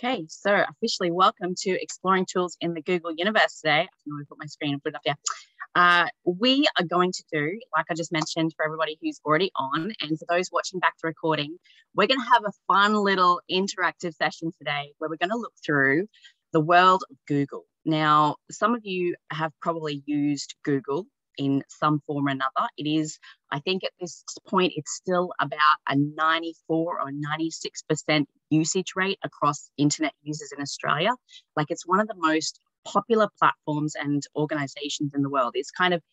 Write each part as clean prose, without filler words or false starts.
Okay, so officially welcome to Exploring Tools in the Google Universe today. I can only put my screen and put it up here. We are going to do, like I just mentioned, for everybody who's already on, and for those watching back the recording, we're going to have a fun little interactive session today where we're going to look through the world of Google. Now, some of you have probably used Google in some form or another. It is, I think at this point, it's still about a 94 or 96% usage rate across internet users in Australia. Like, it's one of the most popular platforms and organizations in the world. It's kind of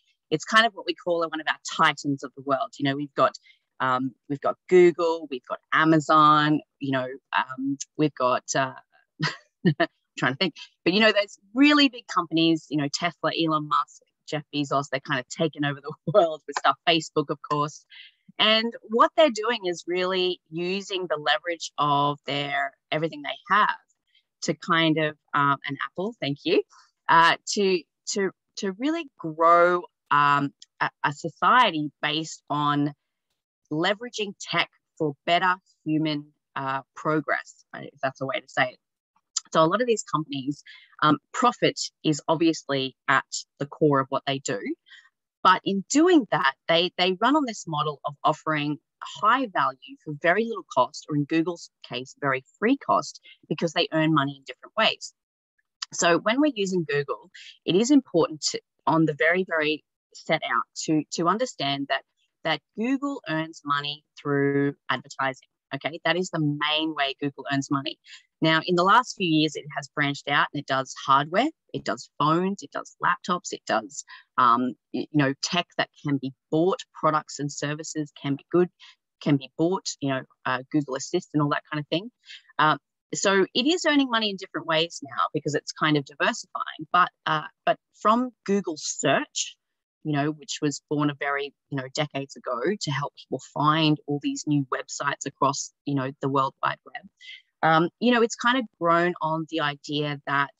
what we call one of our titans of the world. You know, we've got Google, we've got Amazon, we've got trying to think, but there's really big companies, Tesla, Elon Musk, Jeff Bezos, they're kind of taken over the world with stuff, Facebook, of course. And what they're doing is really using the leverage of everything they have to kind of, and Apple, thank you, to really grow a society based on leveraging tech for better human progress, if that's a way to say it. So a lot of these companies, profit is obviously at the core of what they do. But in doing that, they run on this model of offering high value for very little cost, or in Google's case, very free cost, because they earn money in different ways. So when we're using Google, it is important to, on the very, very set out to understand that Google earns money through advertising. Okay, that is the main way Google earns money. Now, in the last few years, it has branched out and it does hardware, it does phones, it does laptops, it does, tech that can be bought, products and services can be bought, Google Assist and all that kind of thing. So it is earning money in different ways now because it's kind of diversifying. But from Google search, which was born a very, decades ago to help people find all these new websites across, the World Wide Web. It's kind of grown on the idea that,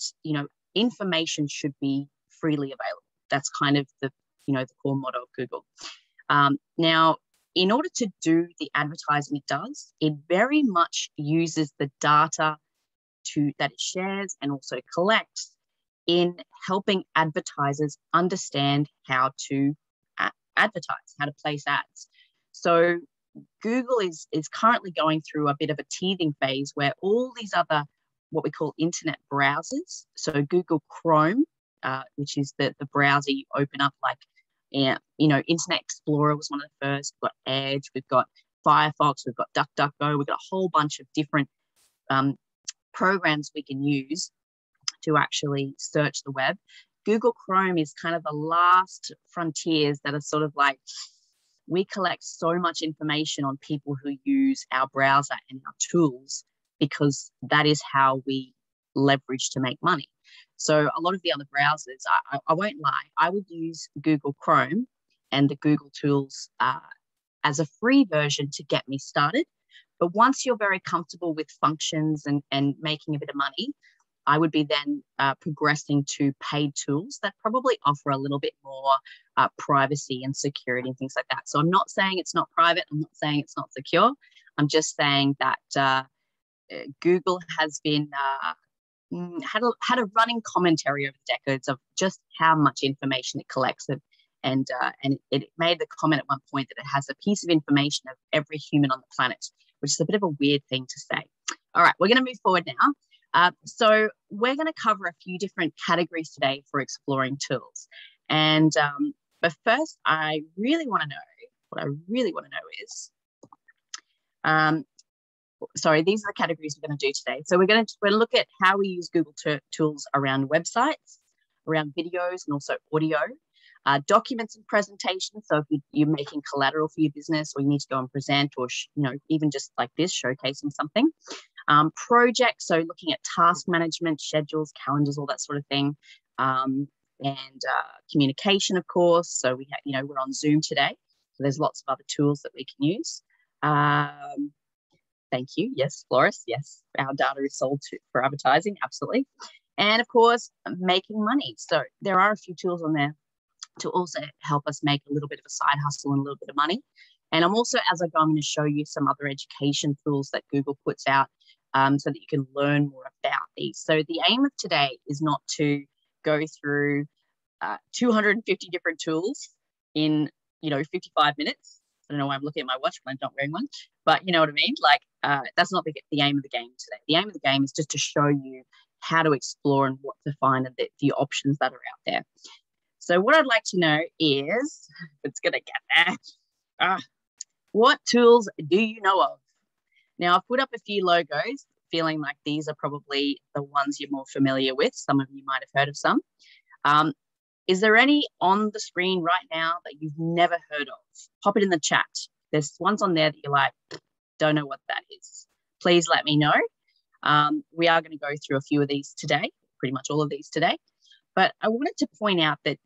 information should be freely available. That's kind of the core motto of Google. Now, in order to do the advertising it does, it very much uses the data that it shares and also collects in helping advertisers understand how to advertise, how to place ads. So Google is currently going through a bit of a teething phase where all these other, what we call internet browsers, so Google Chrome, which is the browser you open up, like, Internet Explorer was one of the first, we've got Edge, we've got Firefox, we've got DuckDuckGo, we've got a whole bunch of different programs we can use to actually search the web. Google Chrome is kind of the last frontiers that are sort of like, we collect so much information on people who use our browser and our tools because that is how we leverage to make money. So a lot of the other browsers, I won't lie, I would use Google Chrome and the Google tools as a free version to get me started. But once you're very comfortable with functions and making a bit of money, I would be then progressing to paid tools that probably offer a little bit more privacy and security and things like that. So I'm not saying it's not private. I'm not saying it's not secure. I'm just saying that Google has been had a running commentary over the decades of just how much information it collects, and it made the comment at one point that it has a piece of information of every human on the planet, which is a bit of a weird thing to say. All right, we're going to move forward now. So we're going to cover a few different categories today for exploring tools. And but first, I really want to know is, sorry, these are the categories we're going to do today. So we're going to look at how we use Google tools around websites, around videos, and also audio, documents and presentations. So if you're making collateral for your business, or you need to go and present, or even just like this, showcasing something. Projects, so looking at task management, schedules, calendars, all that sort of thing, and communication, of course. So we have, we're on Zoom today, so there's lots of other tools that we can use. Thank you. Yes, Floris. Yes, our data is sold for advertising, absolutely. And of course, making money. So there are a few tools on there to also help us make a little bit of a side hustle and a little bit of money. And I'm also, as I go, I'm going to show you some other education tools that Google puts out so that you can learn more about these. So the aim of today is not to go through 250 different tools in 55 minutes. I don't know why I'm looking at my watch when I'm not wearing one, but you know what I mean? Like, that's not the aim of the game today. The aim of the game is just to show you how to explore and what to find and the options that are out there. So what I'd like to know is, if it's going to get there, what tools do you know of? Now, I've put up a few logos, feeling like these are probably the ones you're more familiar with. Some of you might have heard of some. Is there any on the screen right now that you've never heard of? Pop it in the chat. There's ones on there that you're like, don't know what that is. Please let me know. We are going to go through a few of these today, pretty much all of these today. But I wanted to point out that,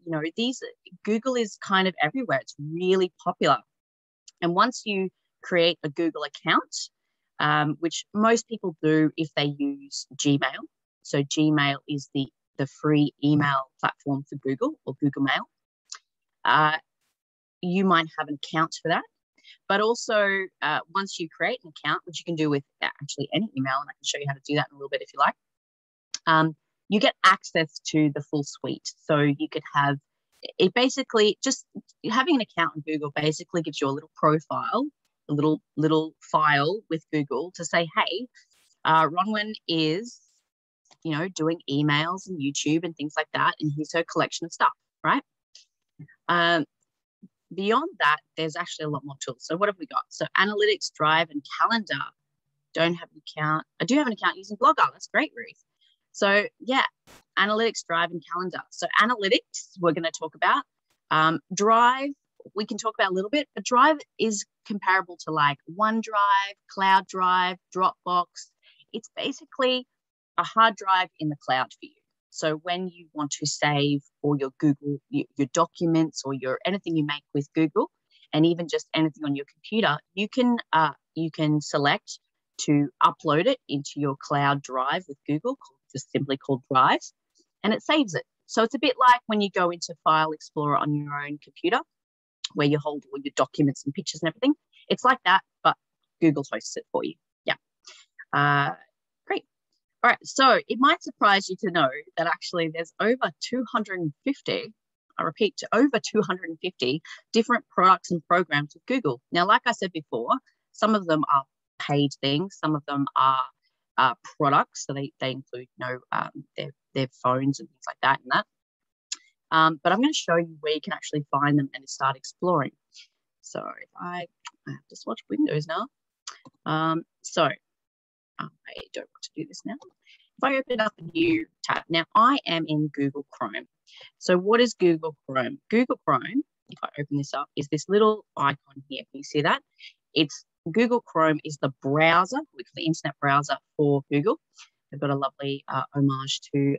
Google is kind of everywhere. It's really popular. And once you create a Google account, which most people do if they use Gmail. So Gmail is the free email platform for Google, or Google Mail. You might have an account for that. But also, once you create an account, which you can do with actually any email, and I can show you how to do that in a little bit if you like, you get access to the full suite. So you could have it basically, just having an account on Google basically gives you a little profile, a little file with Google to say, hey, Rhonwyn is doing emails and YouTube and things like that, and here's her collection of stuff, right? Beyond that, there's actually a lot more tools. So what have we got? So Analytics, Drive, and Calendar. Don't have an account. I do have an account using Blogger. That's great, Ruth. So yeah, Analytics, Drive, and Calendar. So Analytics, we're going to talk about. Drive, we can talk about a little bit, but Drive is comparable to like OneDrive, Cloud Drive, Dropbox. It's basically a hard drive in the cloud for you. So when you want to save all your Google, your documents or your anything you make with Google, and even just anything on your computer, you can select to upload it into your cloud drive with Google, just simply called Drive, and it saves it. So it's a bit like when you go into File Explorer on your own computer, where you hold all your documents and pictures and everything. It's like that, but Google hosts it for you. Yeah. Great. All right. So it might surprise you to know that actually there's over 250, I repeat, over 250 different products and programs with Google. Now, like I said before, some of them are paid things. Some of them are products. So they include, their phones and things like that and that. But I'm going to show you where you can actually find them and start exploring. So if I have to swatch windows now. So I don't want to do this now. If I open up a new tab, now I am in Google Chrome. So what is Google Chrome? Google Chrome, if I open this up, is this little icon here. Can you see that? It's Google Chrome is the browser, the internet browser for Google. They've got a lovely homage to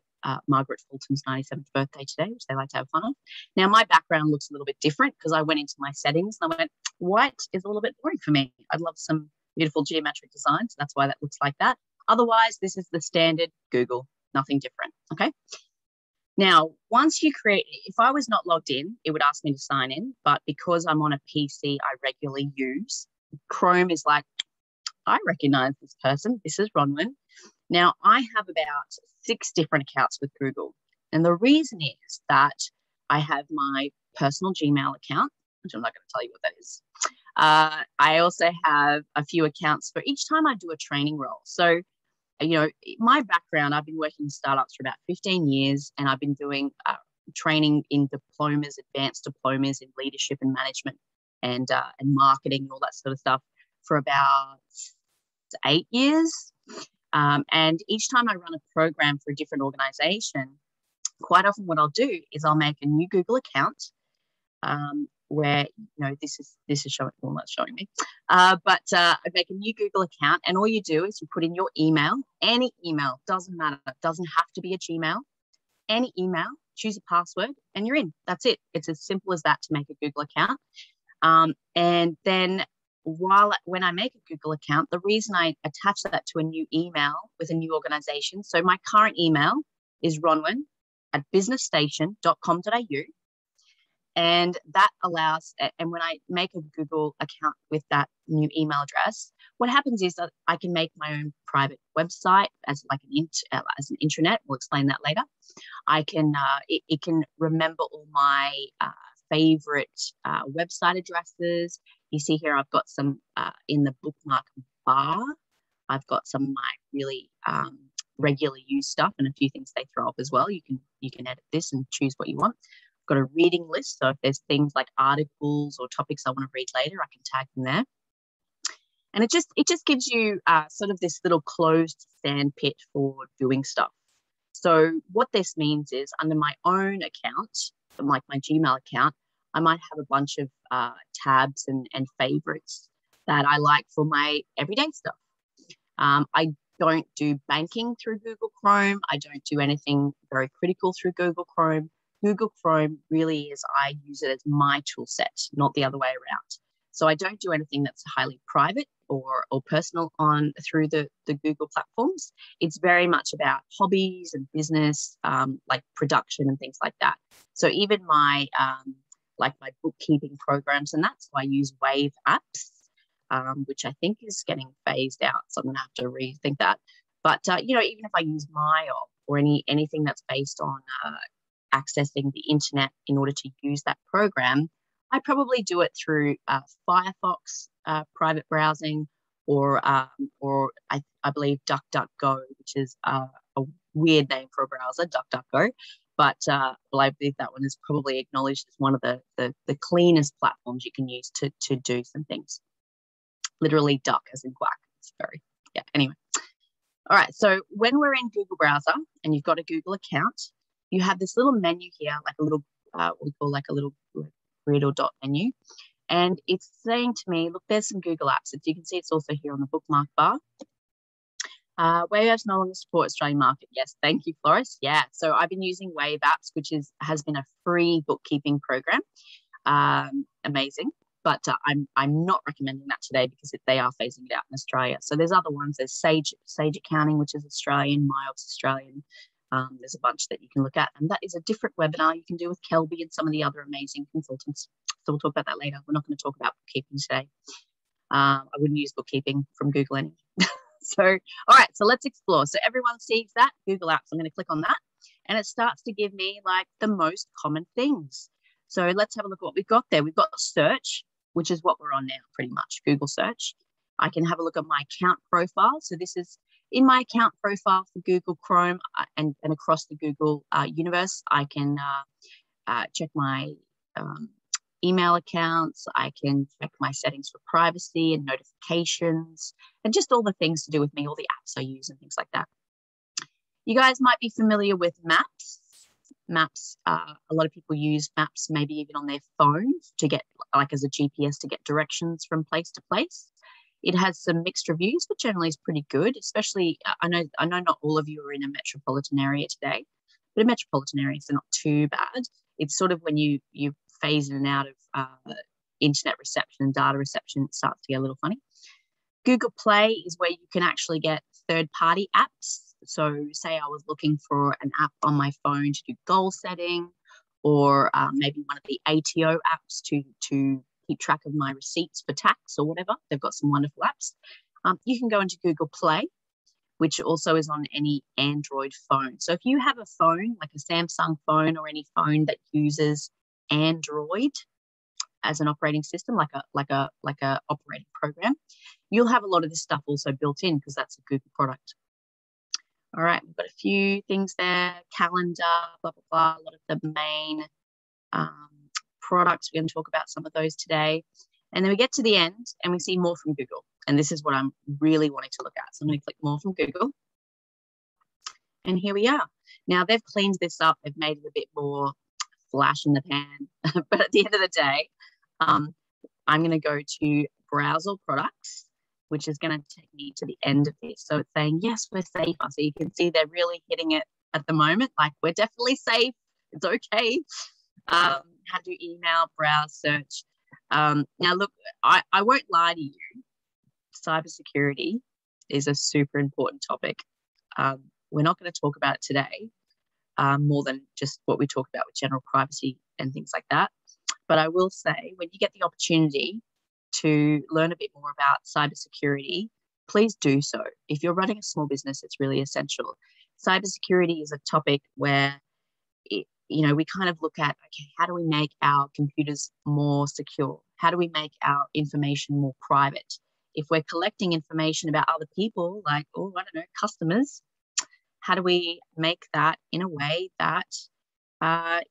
Margaret Fulton's 97th birthday today, which they like to have fun of. Now, my background looks a little bit different because I went into my settings and I went, white is a little bit boring for me. I'd love some beautiful geometric designs. That's why that looks like that. Otherwise, this is the standard Google, nothing different, okay? Now, once you create, if I was not logged in, it would ask me to sign in, but because I'm on a PC I regularly use, Chrome is like, I recognize this person. This is Rhonwyn. Now, I have about 6 different accounts with Google. And the reason is that I have my personal Gmail account, which I'm not going to tell you what that is. I also have a few accounts for each time I do a training role. So, my background, I've been working in startups for about 15 years, and I've been doing training in diplomas, advanced diplomas in leadership and management and marketing and all that sort of stuff for about 8 years. And each time I run a program for a different organization, quite often what I'll do is I'll make a new Google account where, this is showing, well, not showing me, but I make a new Google account, and all you do is you put in your email, any email, doesn't matter, it doesn't have to be a Gmail, any email, choose a password, and you're in. That's it. It's as simple as that to make a Google account. And then when I make a Google account, the reason I attach that to a new email with a new organization, so my current email is ronwyn@businessstation.com.au, and that allows, and when I make a Google account with that new email address, what happens is that I can make my own private website as like as an intranet. We'll explain that later. I can it can remember all my favorite website addresses. You see here, I've got some in the bookmark bar. I've got some of my really regular use stuff and a few things they throw up as well. You can edit this and choose what you want. I've got a reading list, so if there's things like articles or topics I want to read later, I can tag them there. And it just gives you sort of this little closed sandpit for doing stuff. So what this means is under my own account, like my Gmail account, I might have a bunch of tabs and favorites that I like for my everyday stuff. I don't do banking through Google Chrome. I don't do anything very critical through Google Chrome. Google Chrome really is, I use it as my tool set, not the other way around. So I don't do anything that's highly private or personal through the Google platforms. It's very much about hobbies and business, like production and things like that. So even my like my bookkeeping programs and that, so I use Wave apps, which I think is getting phased out. So I'm going to have to rethink that. But, you know, even if I use MyOp or anything that's based on accessing the internet in order to use that program, I probably do it through Firefox private browsing or I believe DuckDuckGo, which is a weird name for a browser, DuckDuckGo. But I believe that one is probably acknowledged as one of the cleanest platforms you can use to do some things. Literally duck as in quack. It's very, yeah, anyway. All right, so when we're in Google Browser and you've got a Google account, you have this little menu here, like a little, what we call like a little grid or dot menu. And it's saying to me, look, there's some Google apps. As you can see, it's also here on the bookmark bar. Wave apps no longer support Australian market. Yes, thank you, Floris. Yeah, so I've been using Wave apps, which has been a free bookkeeping program. Amazing. But I'm not recommending that today because they are phasing it out in Australia. So there's other ones. There's Sage Accounting, which is Australian, MyOp's Australian. There's a bunch that you can look at. And that is a different webinar you can do with Kelby and some of the other amazing consultants. So we'll talk about that later. We're not going to talk about bookkeeping today. I wouldn't use bookkeeping from Google anyway. So, all right, so let's explore. So everyone sees that, Google Apps. I'm going to click on that. And it starts to give me like the most common things. So let's have a look at what we've got there. We've got search, which is what we're on now, pretty much, Google search. I can have a look at my account profile. So this is in my account profile for Google Chrome and across the Google universe. I can check my email accounts. I can check my settings for privacy and notifications and just all the things to do with me, all the apps I use and things like that. You guys might be familiar with Maps. Maps, a lot of people use Maps maybe even on their phones to get, like as a GPS, to get directions from place to place. It has some mixed reviews, but generally is pretty good, especially, I know not all of you are in a metropolitan area today, but in metropolitan areas, they're not too bad. It's sort of when you phase in and out of internet reception and data reception, it starts to get a little funny. Google Play is where you can actually get third-party apps. So say I was looking for an app on my phone to do goal setting, or maybe one of the ATO apps to keep track of my receipts for tax or whatever. They've got some wonderful apps. You can go into Google Play, which also is on any Android phone. So if you have a phone, like a Samsung phone or any phone that uses Android as an operating system, like a operating program, you'll have a lot of this stuff also built in because that's a Google product. All right, we've got a few things there, calendar, blah, blah, blah, a lot of the main products. We're going to talk about some of those today. And then we get to the end and we see more from Google. And this is what I'm really wanting to look at. So I'm going to click more from Google. And here we are. Now they've cleaned this up. They've made it a bit more flash in the pan. But at the end of the day, I'm going to go to browser products, which is going to take me to the end of this. So it's saying, yes, we're safer. So you can see they're really hitting it at the moment. Like, we're definitely safe. It's okay. How to do email, browse, search. Now, look, I won't lie to you. Cybersecurity is a super important topic. We're not going to talk about it today, more than just what we talk about with general privacy and things like that. But I will say, when you get the opportunity, to learn a bit more about cybersecurity, please do so. If you're running a small business, it's really essential. Cybersecurity is a topic where we kind of look at, okay, how do we make our computers more secure? How do we make our information more private? If we're collecting information about other people, like, customers, how do we make that in a way that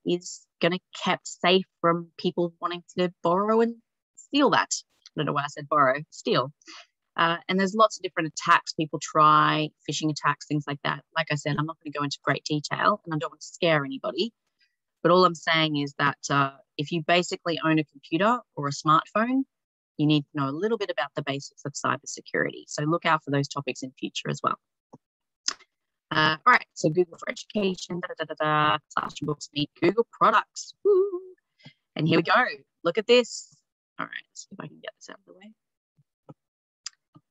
is going to kept safe from people wanting to borrow and steal that? I don't know why I said borrow, steal. And there's lots of different attacks people try, phishing attacks, things like that. Like I said, I'm not going to go into great detail and I don't want to scare anybody. But all I'm saying is that if you basically own a computer or a smartphone, you need to know a little bit about the basics of cybersecurity. So look out for those topics in future as well. All right, so Google for Education, Classroom Books meet Google products. Woo. And here we go. Look at this. All right, let's see if I can get this out of the way.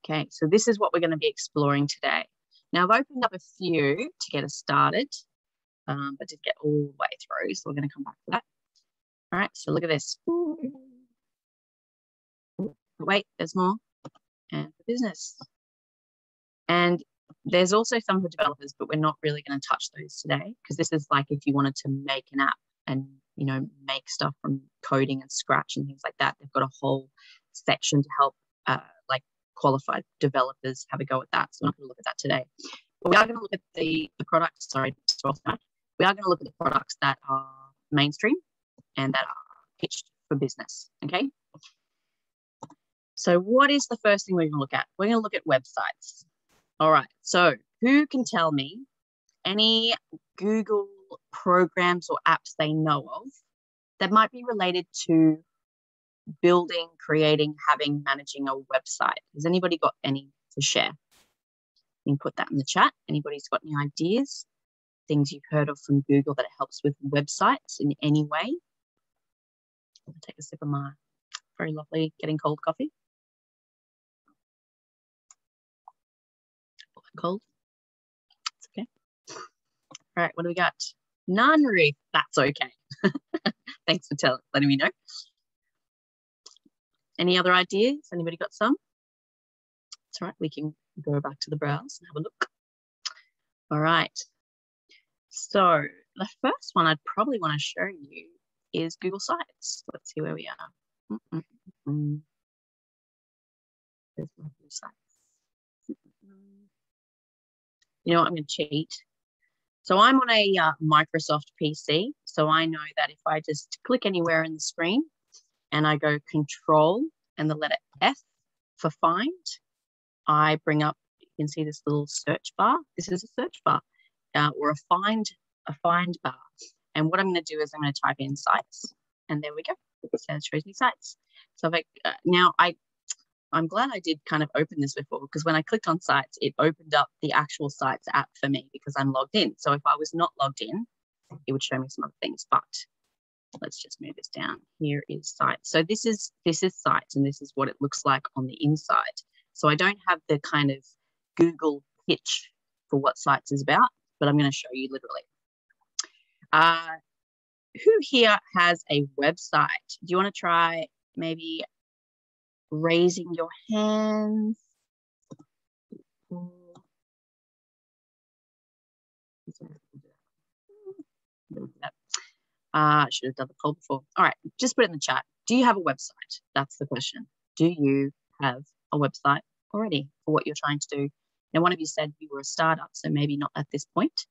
Okay, so this is what we're going to be exploring today. Now, I've opened up a few to get us started, but didn't get all the way through, so we're going to come back to that. All right, so look at this. Ooh. Wait, there's more. And for business. And there's also some for developers, but we're not really going to touch those today because this is like if you wanted to make an app and, make stuff from coding and Scratch and things like that. They've got a whole section to help qualified developers have a go at that. So we're not going to look at that today. But we are going to look at the products, we are going to look at the products that are mainstream and that are pitched for business, okay? So what is the first thing we're going to look at? We're going to look at websites. All right, so who can tell me any Google programs or apps they know of that might be related to building, creating, managing a website? Has anybody got any to share? You can put that in the chat. Anybody's got any ideas? Things you've heard of from Google that it helps with websites in any way? I'll take a sip of my very lovely getting cold coffee. Cold. It's okay. All right, what do we got? None, Ruth. That's okay. Thanks for letting me know. Any other ideas? Anybody got some? It's all right. We can go back to the browse and have a look. All right. So the first one I'd probably want to show you is Google Sites. Let's see where we are. There's my Google Sites. You know what? I'm going to cheat. So I'm on a Microsoft PC. So I know that if I just click anywhere in the screen and I go Control and the letter F for find, I bring up, you can see this little search bar. This is a search bar or a find bar. And what I'm going to do is I'm going to type in sites, and there we go. So it shows me sites. So if I'm glad I did kind of open this before, because when I clicked on sites, it opened up the actual sites app for me because I'm logged in. So if I was not logged in, it would show me some other things. But let's just move this down. Here is sites. So this is sites, and this is what it looks like on the inside. So I don't have the kind of Google pitch for what sites is about, but I'm going to show you literally. Who here has a website? Do you want to try maybe raising your hands? I should have done the poll before. All right, just put it in the chat. Do you have a website? That's the question. Do you have a website already for what you're trying to do? Now, one of you said you were a startup, so maybe not at this point.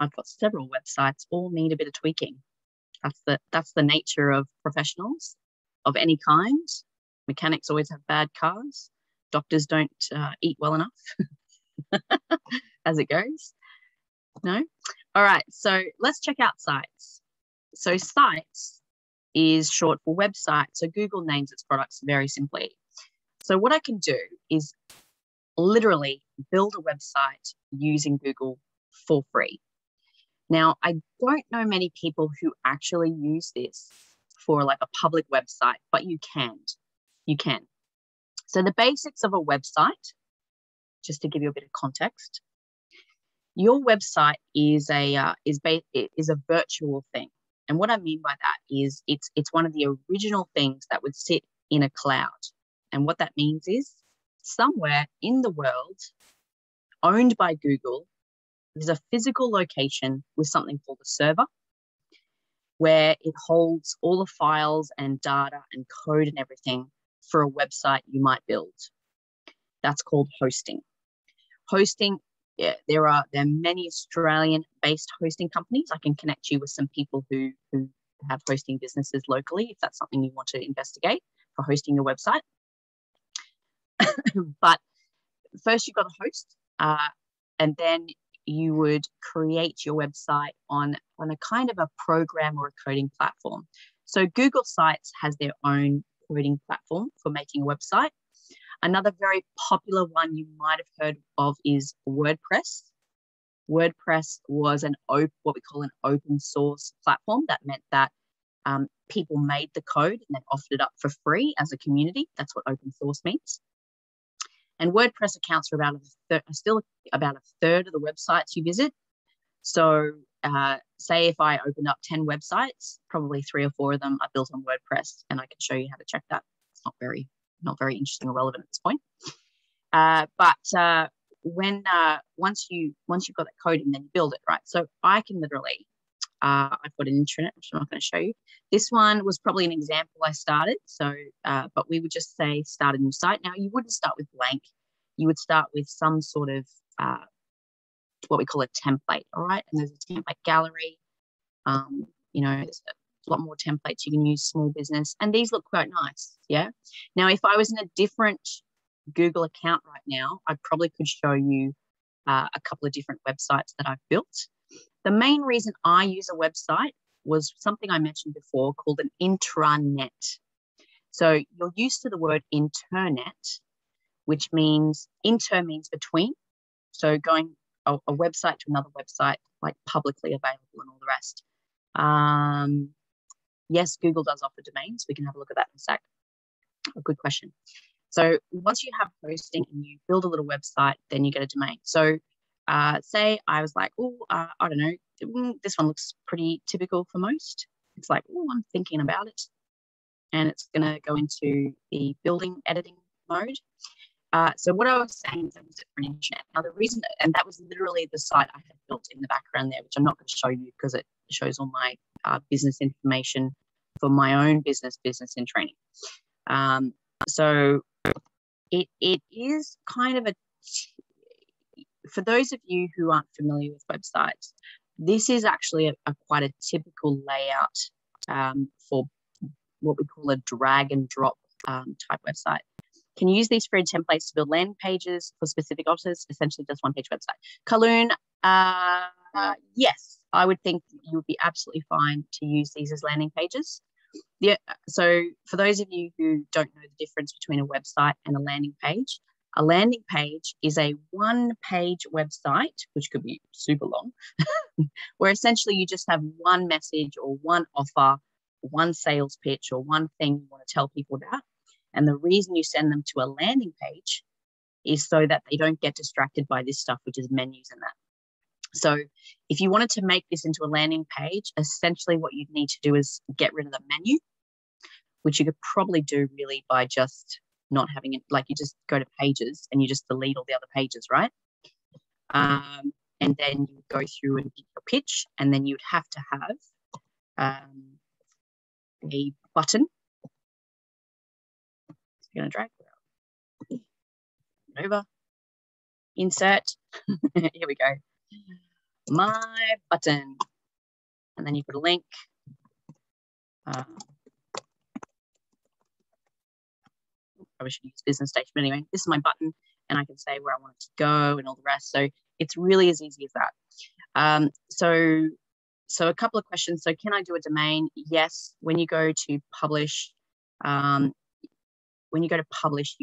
I've got several websites, all need a bit of tweaking. That's the nature of professionals of any kind. Mechanics always have bad cars. Doctors don't eat well enough, as it goes. No? All right, so let's check out sites. So sites is short for website. So Google names its products very simply. So what I can do is literally build a website using Google for free. Now, I don't know many people who actually use this for like a public website, but you can. You can. So the basics of a website, just to give you a bit of context, your website is a virtual thing, And what I mean by that is it's one of the original things that would sit in a cloud. And what that means is somewhere in the world, owned by Google, there's a physical location with something called a server, where it holds all the files and data and code and everything for a website you might build. That's called hosting. Hosting, yeah, there are many Australian-based hosting companies. I can connect you with some people who have hosting businesses locally, if that's something you want to investigate for hosting your website. But first you've got a host, and then you would create your website on a kind of a program or a coding platform. So Google Sites has their own coding platform for making a website. Another very popular one you might have heard of is WordPress. WordPress was what we call an open source platform. That meant that people made the code and then offered it up for free as a community. That's what open source means. And WordPress accounts for still about a third of the websites you visit. So say if I open up 10 websites, probably 3 or 4 of them are built on WordPress, and I can show you how to check that. It's not very interesting or relevant at this point. But once you've got that code in, then you build it, right? So I can literally, I've got an intranet, which I'm not going to show you. This one was probably an example I started. So, but we would just say start a new site. Now, you wouldn't start with blank. You would start with some sort of what we call a template, all right? And there's a template gallery. There's a lot more templates you can use, small business, and these look quite nice, yeah? Now, if I was in a different Google account right now, I probably could show you a couple of different websites that I've built. The main reason I use a website was something I mentioned before called an intranet. So you're used to the word internet, which means between. So going a website to another website, like publicly available and all the rest. Yes, Google does offer domains. We can have a look at that in a sec. A good question. So once you have hosting and you build a little website, then you get a domain. So say I was like, I don't know, this one looks pretty typical for most. It's like, I'm thinking about it. And it's going to go into the building editing mode. So what I was saying is I use it for an internet. Now the reason, and that was literally the site I had built in the background there, which I'm not going to show you because it shows all my business information for my own business in training. So it is kind of for those of you who aren't familiar with websites, this is actually quite a typical layout for what we call a drag and drop type website. Can you use these free templates to build landing pages for specific offers? Essentially just one-page website. Kaloon, yes, I would think you would be absolutely fine to use these as landing pages. Yeah. So for those of you who don't know the difference between a website and a landing page is a one-page website, which could be super long, where essentially you just have one message or one offer, one sales pitch or one thing you want to tell people about. And the reason you send them to a landing page is so that they don't get distracted by this stuff, which is menus and that. So if you wanted to make this into a landing page, essentially what you'd need to do is get rid of the menu, which you could probably do really by just not having it, like you just go to pages and you just delete all the other pages, right? And then you go through and pick your pitch, and then you'd have to have a button. You're going to drag it over, insert, here we go, my button, and then you put a link. I should use Business Station, but anyway, this is my button, and I can say where I want it to go and all the rest. So it's really as easy as that. So a couple of questions. So can I do a domain? Yes. When you go to publish, you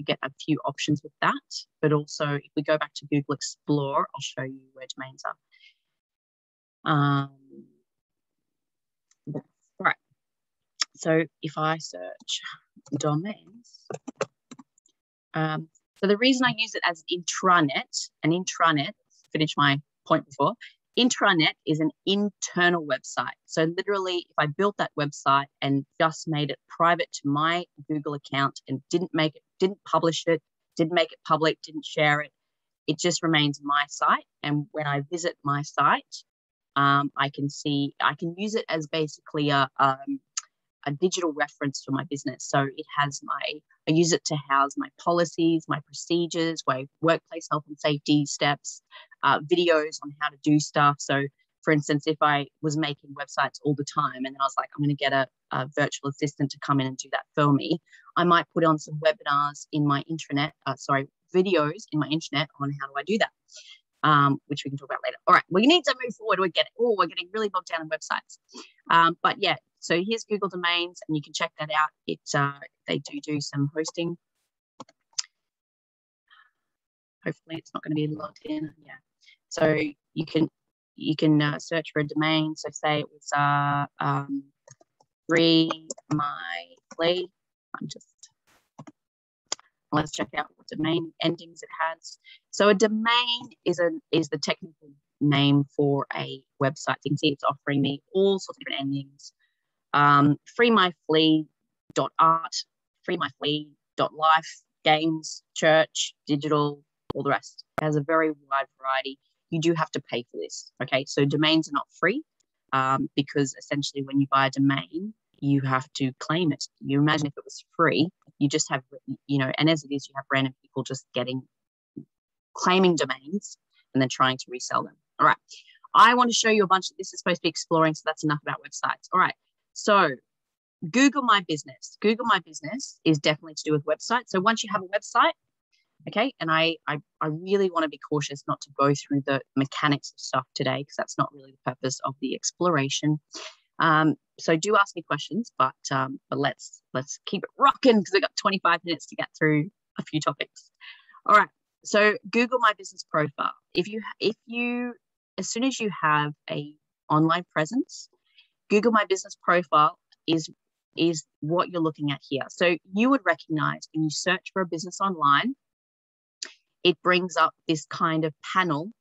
get a few options with that. But also, if we go back to Google Explore, I'll show you where domains are. Right. So if I search domains, so the reason I use it as an intranet, finish my point before, Intranet is an internal website. So literally, if I built that website and just made it private to my Google account and didn't publish it, didn't make it public, didn't share it, it just remains my site. And when I visit my site, I can use it as basically a digital reference for my business. So it has I use it to house my policies, my procedures, my workplace health and safety steps, videos on how to do stuff. So for instance, if I was making websites all the time and then I was like, I'm going to get a virtual assistant to come in and do that for me, I might put on some webinars in my videos in my intranet on how do I do that, which we can talk about later. All right, we need to move forward. We're getting really bogged down in websites. But yeah, so here's Google Domains, and you can check that out. They do some hosting. Hopefully it's not going to be logged in. Yeah. So you can search for a domain. So say it was free my play. Let's check out what domain endings it has. So a domain is the technical name for a website. You can see it's offering me all sorts of different endings. freemyflea.art, freemyflea.life, games, church, digital, all the rest. It has a very wide variety. You do have to pay for this. Okay, so domains are not free because essentially when you buy a domain, you have to claim it. You imagine if it was free, you just have, and as it is, you have random people just claiming domains and then trying to resell them. All right. I want to show you a bunch of this is supposed to be exploring, so that's enough about websites. All right. So Google My Business. Google My Business is definitely to do with websites. So once you have a website, okay, and I really want to be cautious not to go through the mechanics of stuff today because that's not really the purpose of the exploration. So do ask me questions, but let's keep it rocking because we've got 25 minutes to get through a few topics. All right. So Google My Business profile. If you as soon as you have a online presence, Google My Business profile is what you're looking at here. So you would recognize when you search for a business online, it brings up this kind of panel.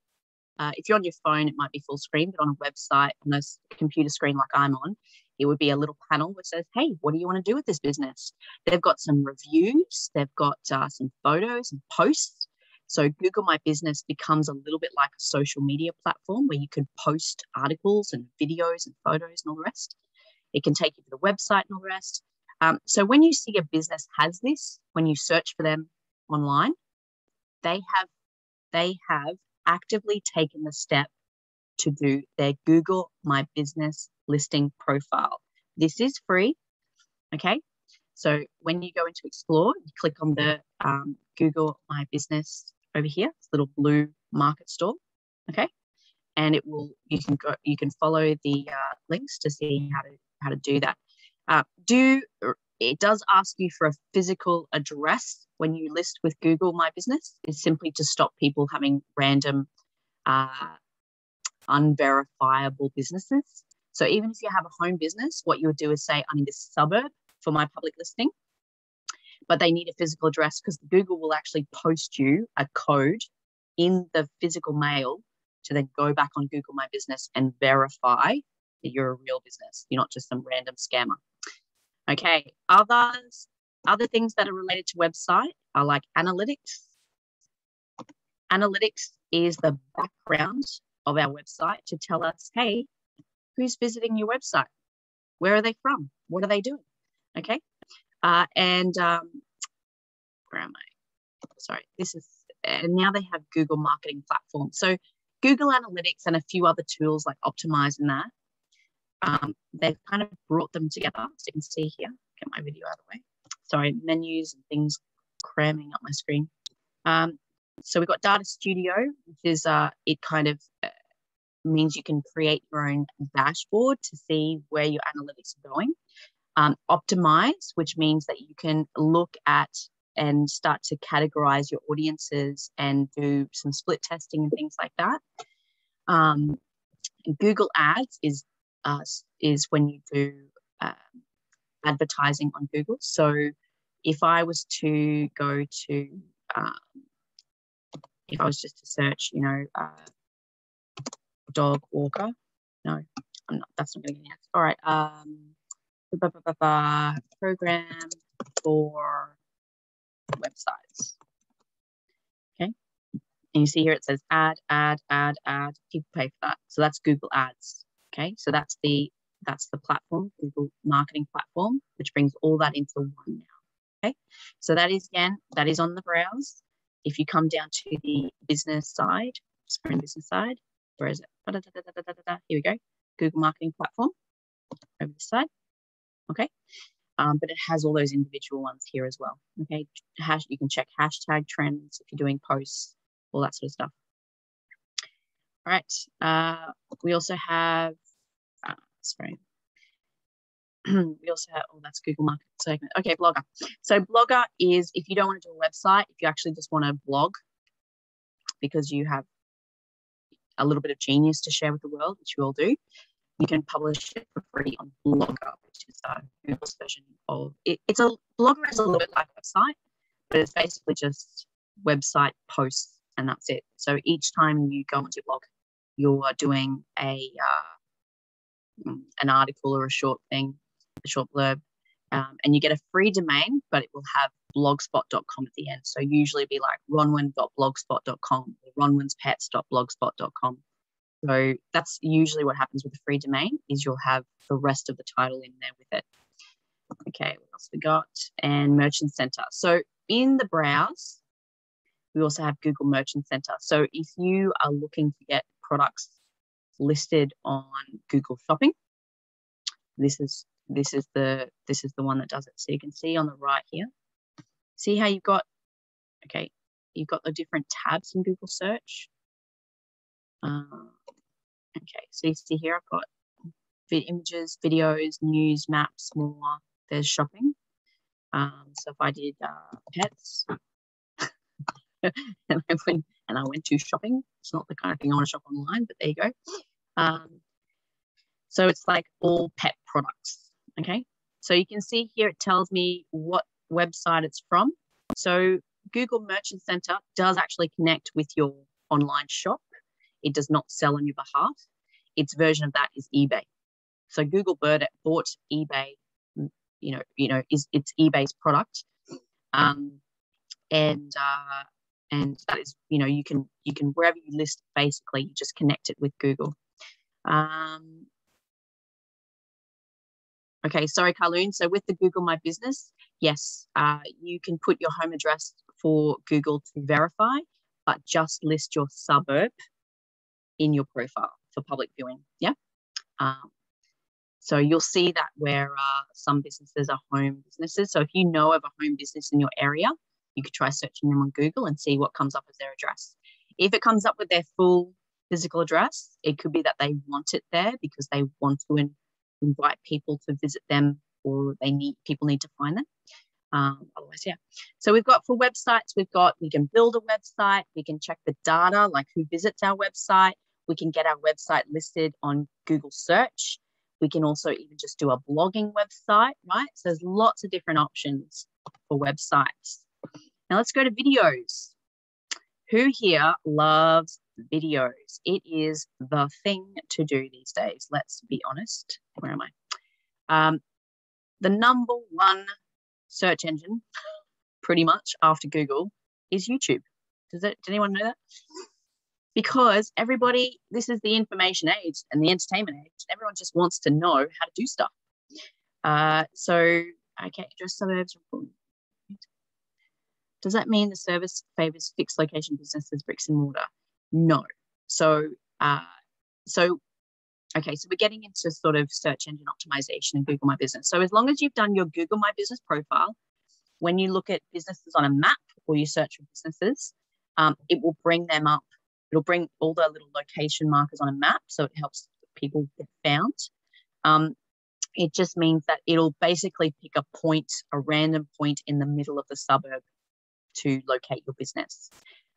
If you're on your phone, it might be full screen, but on a website, on a computer screen like I'm on, it would be a little panel which says, hey, what do you want to do with this business? They've got some reviews. They've got some photos and posts. So Google My Business becomes a little bit like a social media platform where you can post articles and videos and photos and all the rest. It can take you to the website and all the rest. So when you see a business has this, when you search for them online, they have actively taken the step to do their Google My Business listing profile. This is free, okay? So when you go into Explore, you click on the Google My Business over here, this little blue market store, okay? And you can follow the links to see how to do that. It does ask you for a physical address when you list with Google My Business. It's simply to stop people having random unverifiable businesses. So even if you have a home business, what you would do is say, I need a suburb for my public listing, but they need a physical address because Google will actually post you a code in the physical mail to then go back on Google My Business and verify that you're a real business. You're not just some random scammer. Okay, other things that are related to website are like analytics. Analytics is the background of our website to tell us, hey, who's visiting your website? Where are they from? What are they doing? Okay, where am I? Sorry, and now they have Google Marketing Platform. So Google Analytics and a few other tools like Optimize and that, they've kind of brought them together. So you can see here, get my video out of the way. Sorry, menus and things cramming up my screen. So we've got Data Studio, which is it kind of means you can create your own dashboard to see where your analytics are going. Optimize, which means that you can look at and start to categorize your audiences and do some split testing and things like that. Google Ads is when you do advertising on Google. So if I was to go to, if I was just to search, dog walker. No, I'm not. That's not going to get it. All right. Program for websites. Okay. And you see here it says ad. People pay for that. So that's Google Ads. Okay. So that's the platform, Google marketing platform, which brings all that into one now. Okay. So that is, again, that is on the browse. If you come down to the business side, business side, where is it? Here we go. Google marketing platform over this side. Okay. But it has all those individual ones here as well. Okay. You can check hashtag trends if you're doing posts, all that sort of stuff. All right. We also have, we also have, oh, that's Google Marketing segment. Okay, Blogger. So Blogger is, if you don't want to do a website, if you actually just want to blog because you have a little bit of genius to share with the world, which you all do, you can publish it for free on Blogger, which is Google's version of it. Blogger is a little bit like a website, but it's basically just website posts and that's it. So each time you go onto your blog, you're doing an article or a short thing, a short blurb, and you get a free domain, but it will have blogspot.com at the end. So usually it'd be like Rhonwyn.blogspot.com or Rhonwynspets.blogspot.com. So that's usually what happens with a free domain, is you'll have the rest of the title in there with it. Okay, what else we got? And Merchant Center. So in the browse, we also have Google Merchant Center. So if you are looking to get products listed on Google Shopping, this is the one that does it. So you can see on the right here, see how you've got the different tabs in Google search. Okay, so you see here I've got images, videos, news, maps, more. There's shopping. So if I did pets and I went to shopping, it's not the kind of thing I want to shop online, but there you go. So it's like all pet products. Okay, so you can see here it tells me what website it's from. So Google Merchant Center does actually connect with your online shop. It does not sell on your behalf. Its version of that is eBay. So Google bought eBay. It's eBay's product, and that is, you can wherever you list, basically you just connect it with Google. Okay, sorry, Carloon. So with the Google My Business, yes, you can put your home address for Google to verify, but just list your suburb in your profile for public viewing. Yeah. So you'll see that where some businesses are home businesses. So if you know of a home business in your area, you could try searching them on Google and see what comes up as their address. If it comes up with their full physical address, it could be that they want it there because they want to invite people to visit them, or people need to find them. Otherwise, yeah. So we've got, for websites, we can build a website, we can check the data, like who visits our website, we can get our website listed on Google search. We can also even just do a blogging website, right? So there's lots of different options for websites. Now let's go to videos. Who here loves videos? It is the thing to do these days. Let's be honest. Where am I? The number one search engine, pretty much after Google, is YouTube. Did anyone know that? Because everybody, this is the information age and the entertainment age. Everyone just wants to know how to do stuff. Okay, address suburbs. Does that mean the service favors fixed location businesses, bricks and mortar? No. So we're getting into sort of search engine optimization and Google My Business. So as long as you've done your Google My Business profile, when you look at businesses on a map or you search for businesses, it will bring them up. It'll bring all the little location markers on a map, so it helps people get found. It just means that it'll basically pick a random point in the middle of the suburb to locate your business.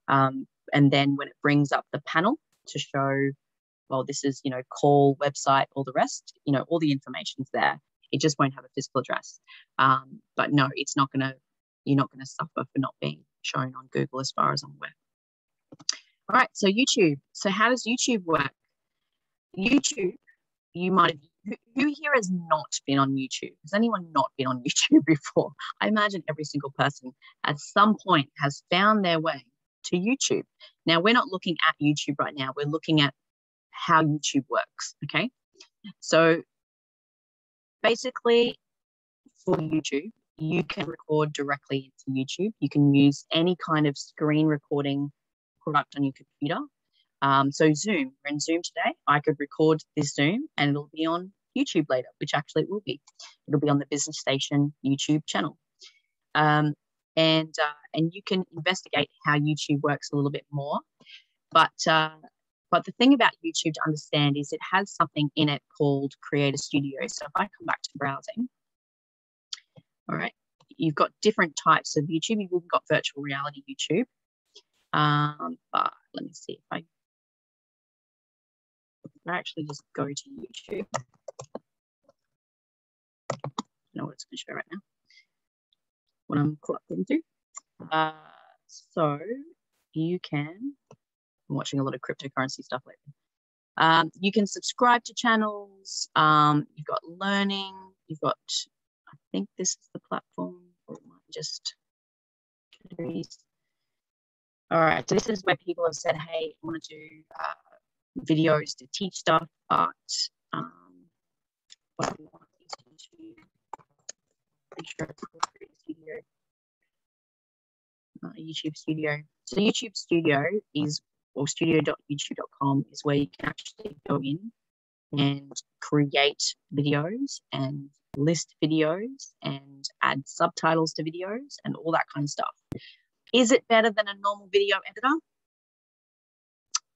And then when it brings up the panel to show, well, this is, call, website, all the rest, all the information's there. It just won't have a physical address. But no, you're not going to suffer for not being shown on Google as far as I'm aware. All right, so YouTube. So how does YouTube work? YouTube, you might have, who here has not been on YouTube? Has anyone not been on YouTube before? I imagine every single person at some point has found their way to YouTube. Now, we're not looking at YouTube right now. We're looking at how YouTube works, okay? So basically, for YouTube, you can record directly into YouTube. You can use any kind of screen recording product on your computer. So Zoom, we're in Zoom today. I could record this Zoom and it'll be on YouTube later, which actually it will be. It'll be on the Business Station YouTube channel. And you can investigate how YouTube works a little bit more. But the thing about YouTube to understand is it has something in it called Creator Studio. So if I come back to browsing, all right, you've got different types of YouTube. You've even got virtual reality YouTube. But let me see if I actually just go to YouTube. I know what it's going to show right now. What I'm clocked into. So you can, I'm watching a lot of cryptocurrency stuff lately. You can subscribe to channels. You've got learning. You've got, I think this is the platform, or it might just categories. All right, so this is where people have said, hey, I want to do videos to teach stuff, but what I want is to make sure it's Studio. YouTube Studio. So YouTube Studio is, or studio.youtube.com is where you can actually go in and create videos and list videos and add subtitles to videos and all that kind of stuff. Is it better than a normal video editor?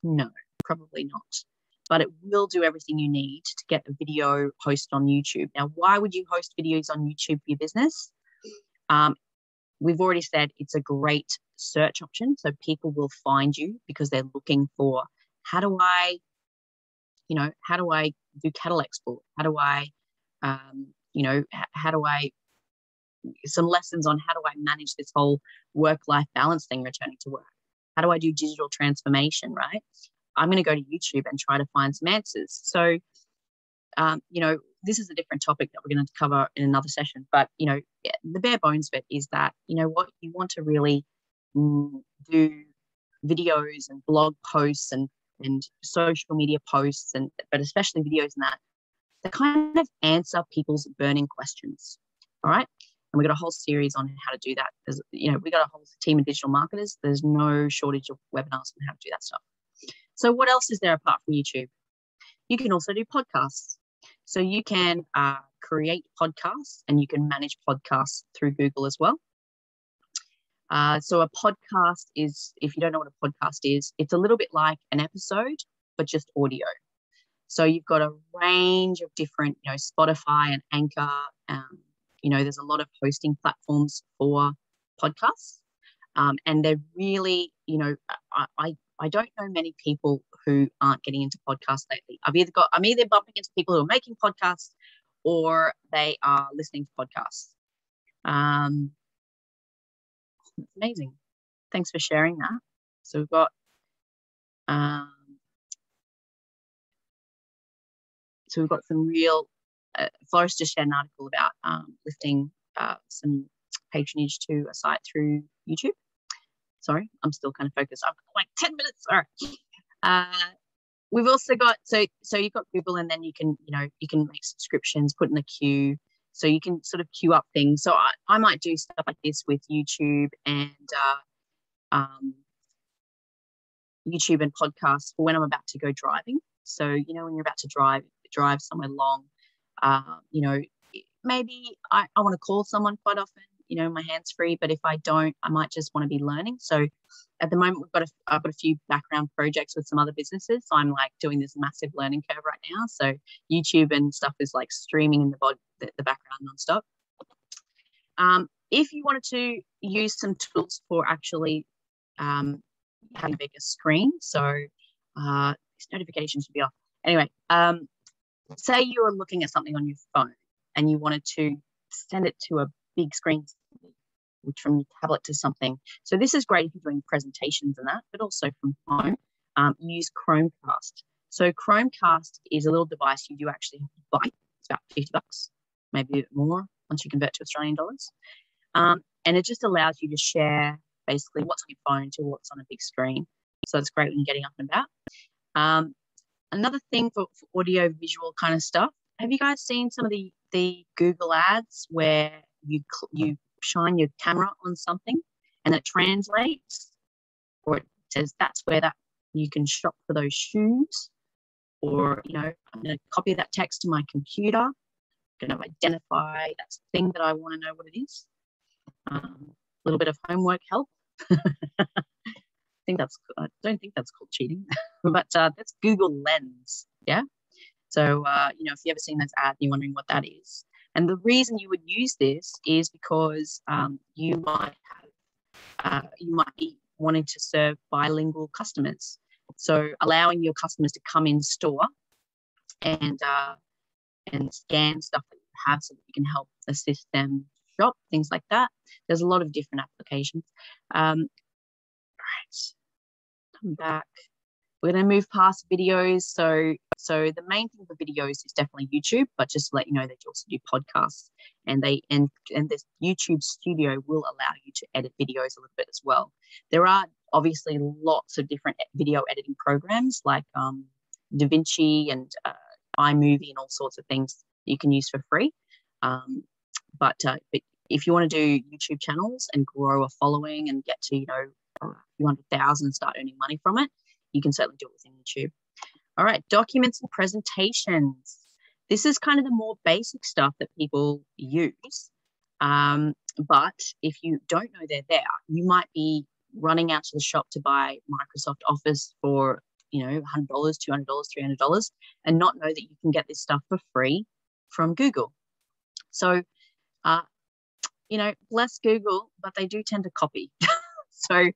No, probably not. But it will do everything you need to get a video posted on YouTube. Now, why would you host videos on YouTube for your business? We've already said it's a great search option. So people will find you because they're looking for, how do I do cattle export? How do I, some lessons on how do I manage this whole work-life balance thing returning to work? How do I do digital transformation, right? I'm going to go to YouTube and try to find some answers. So, this is a different topic that we're going to cover in another session. But, the bare bones of it is that, what you want to really do videos and blog posts and social media posts, but especially videos and that kind of answer people's burning questions. All right. And we've got a whole series on how to do that. We've got a whole team of digital marketers. There's no shortage of webinars on how to do that stuff. So what else is there apart from YouTube? You can also do podcasts. So you can create podcasts and you can manage podcasts through Google as well. So a podcast is, if you don't know what a podcast is, it's a little bit like an episode, but just audio. So you've got a range of different, Spotify and Anchor. There's a lot of hosting platforms for podcasts. And they're really, I don't know many people who aren't getting into podcasts lately. I'm either bumping into people who are making podcasts or they are listening to podcasts. It's amazing. Thanks for sharing that. So we've got some real Florence just shared an article about lifting some patronage to a site through YouTube. Sorry, I'm still kind of focused. I've got like 10 minutes. All right. We've also got, so you've got Google, and then you can make subscriptions, put in a queue. So you can sort of queue up things. So I might do stuff like this with YouTube and podcasts for when I'm about to go driving. So, when you're about to drive somewhere long, maybe I want to call someone quite often, my hands free, but if I don't, I might just want to be learning. So at the moment, I've got a few background projects with some other businesses. So I'm like doing this massive learning curve right now. So YouTube and stuff is like streaming in the background nonstop. If you wanted to use some tools for actually having a bigger screen, so these notifications should be off. Anyway, say you were looking at something on your phone and you wanted to send it to a big screen, from your tablet to something. So this is great if you're doing presentations and that, but also from home. Use Chromecast. So Chromecast is a little device you do actually have to buy. It's about $50, maybe a bit more once you convert to Australian dollars. And it just allows you to share basically what's on your phone to what's on a big screen. So it's great when you're getting up and about. Another thing for audio visual kind of stuff, have you guys seen some of the Google ads where you shine your camera on something and it translates, or it says that's where that you can shop for those shoes, or I'm going to copy that text to my computer, I'm going to identify that thing that I want to know what it is. A little bit of homework help. I don't think that's called cheating, but that's Google Lens. Yeah. So, if you ever seen this ad and you're wondering what that is, and the reason you would use this is because you might be wanting to serve bilingual customers. So allowing your customers to come in store and scan stuff that you have so that you can help assist them shop, things like that. There's a lot of different applications. Right, come back. We're going to move past videos. So the main thing for videos is definitely YouTube, but just to let you know that you also do podcasts, and this YouTube Studio will allow you to edit videos a little bit as well. There are obviously lots of different video editing programs like DaVinci and iMovie and all sorts of things that you can use for free. But if you want to do YouTube channels and grow a following and get to a few 100,000 and start earning money from it, you can certainly do it within YouTube. All right, documents and presentations. This is kind of the more basic stuff that people use. But if you don't know they're there, you might be running out to the shop to buy Microsoft Office for $100, $200, $300, and not know that you can get this stuff for free from Google. So, bless Google, but they do tend to copy. So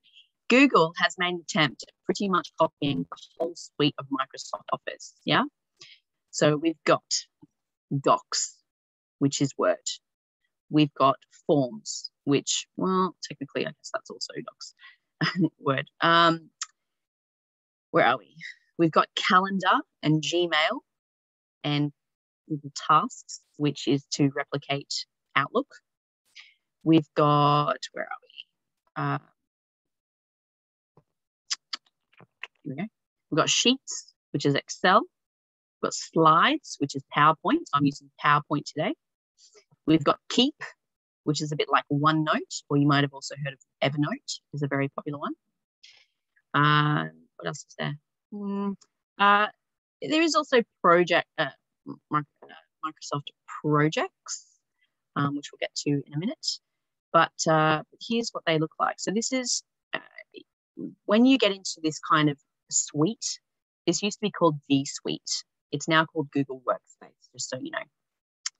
Google has made an attempt at pretty much copying the whole suite of Microsoft Office, yeah? So we've got Docs, which is Word. We've got Forms, which, well, technically, I guess that's also Docs, Word. Where are we? We've got Calendar and Gmail and Tasks, which is to replicate Outlook. We've got, where are we? Here we go. We've got Sheets, which is Excel. We've got Slides, which is PowerPoint. So I'm using PowerPoint today. We've got Keep, which is a bit like OneNote, or you might have also heard of Evernote, is a very popular one. What else is there? There is also Microsoft Projects, which we'll get to in a minute. But here's what they look like. So this is, when you get into this kind of suite, this used to be called G Suite. It's now called Google Workspace, just so you know.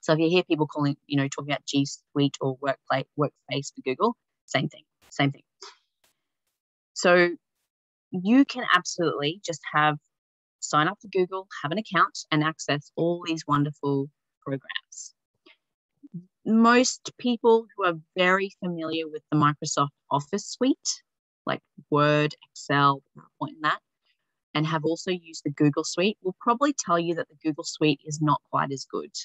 So if you hear people talking about G Suite or Workspace for Google, same thing. So you can absolutely just sign up for Google, have an account, and access all these wonderful programs. Most people who are very familiar with the Microsoft Office suite, like Word, Excel, PowerPoint, and that, and have also used the Google suite, will probably tell you that the Google suite is not quite as good.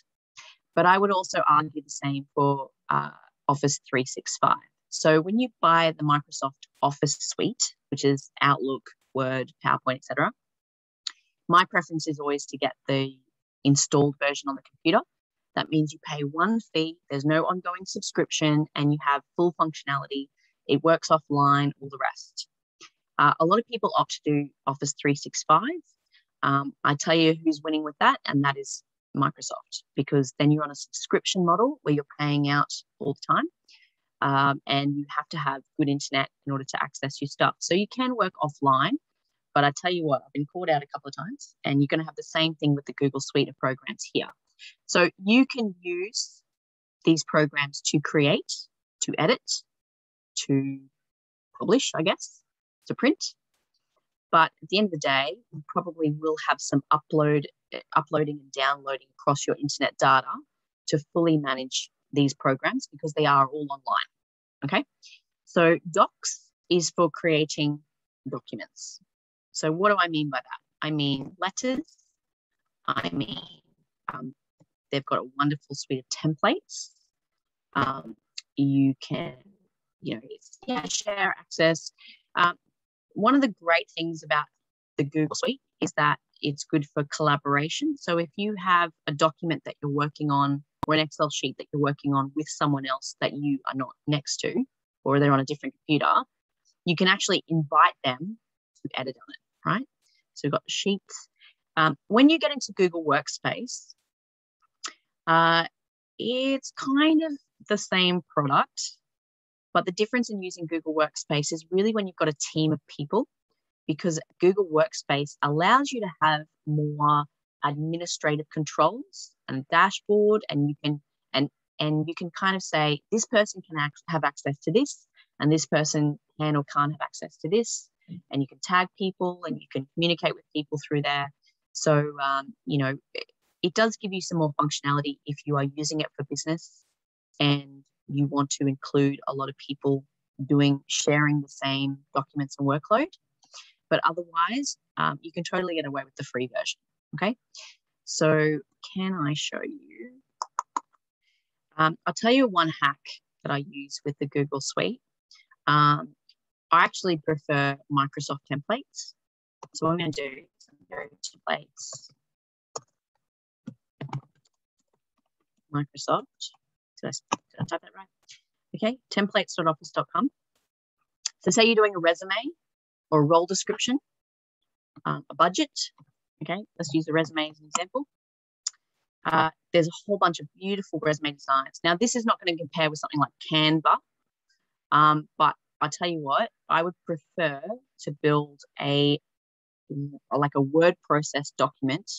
But I would also argue the same for Office 365. So when you buy the Microsoft Office suite, which is Outlook, Word, PowerPoint, etc., my preference is always to get the installed version on the computer. That means you pay one fee, there's no ongoing subscription, and you have full functionality. It works offline, all the rest. A lot of people opt to do Office 365. I tell you who's winning with that, and that is Microsoft, because then you're on a subscription model where you're paying out all the time, and you have to have good internet in order to access your stuff. So you can work offline, but I tell you what, I've been called out a couple of times, and you're going to have the same thing with the Google suite of programs here. So you can use these programs to create, to edit, to publish, I guess, to print. But at the end of the day, you probably will have some uploading and downloading across your internet data to fully manage these programs, because they are all online. Okay. So Docs is for creating documents. So what do I mean by that? I mean letters. I mean, they've got a wonderful suite of templates. You can, share access. One of the great things about the Google Suite is that it's good for collaboration. So if you have a document that you're working on or an Excel sheet that you're working on with someone else that you are not next to, or they're on a different computer, you can actually invite them to edit on it, right? So we've got the sheets. When you get into Google Workspace, it's kind of the same product, but the difference in using Google Workspace is really when you've got a team of people, because Google Workspace allows you to have more administrative controls and a dashboard, and you can kind of say this person can have access to this, and this person can or can't have access to this, and you can tag people and you can communicate with people through there. So it does give you some more functionality if you are using it for business and you want to include a lot of people sharing the same documents and workload. But otherwise, you can totally get away with the free version. Okay, so can I show you? I'll tell you one hack that I use with the Google Suite. I actually prefer Microsoft templates. So what I'm going to do is go to templates, Microsoft. Did I type that right? Okay, templates.office.com. So say you're doing a resume or a role description, a budget. Okay, let's use the resume as an example. There's a whole bunch of beautiful resume designs. Now, this is not going to compare with something like Canva, but I'll tell you what, I would prefer to build a word process document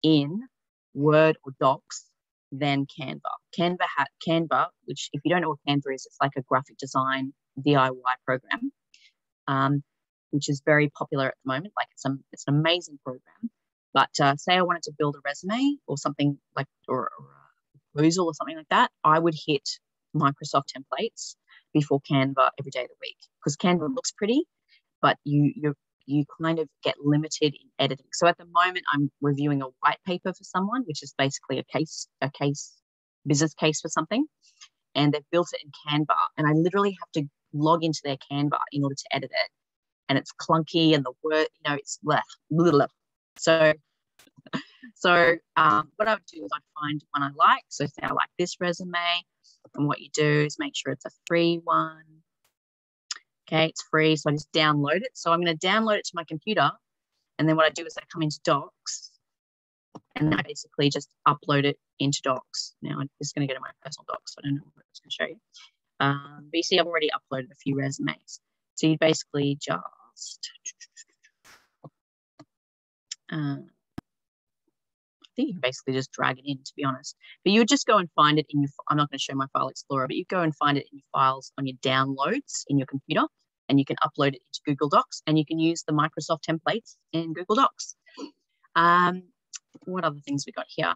in Word or Docs than Canva. Canva, which if you don't know what Canva is, it's like a graphic design DIY program, which is very popular at the moment. Like it's an amazing program. But say I wanted to build a resume or something like, or a proposal or something like that, I would hit Microsoft templates before Canva every day of the week, because Canva looks pretty, but you kind of get limited in editing. So at the moment, I'm reviewing a white paper for someone, which is basically a business case for something, and they've built it in Canva, and I literally have to log into their Canva in order to edit it, and it's clunky, and the word, it's left. So what I would do is I'd find one I like. So say I like this resume, and what you do is make sure it's a free one. Okay, it's free, so I just download it. So I'm going to download it to my computer, and then what I do is I come into Docs, and I basically just upload it into Docs. Now I'm just going to go to my personal Docs, so I don't know what it's going to show you. But you see, I've already uploaded a few resumes. So you basically just, I think you can basically just drag it in, to be honest. But you would just go and find it in your, I'm not going to show my file explorer, but you go and find it in your files on your downloads in your computer, and you can upload it into Google Docs, and you can use the Microsoft templates in Google Docs. What other things we got here?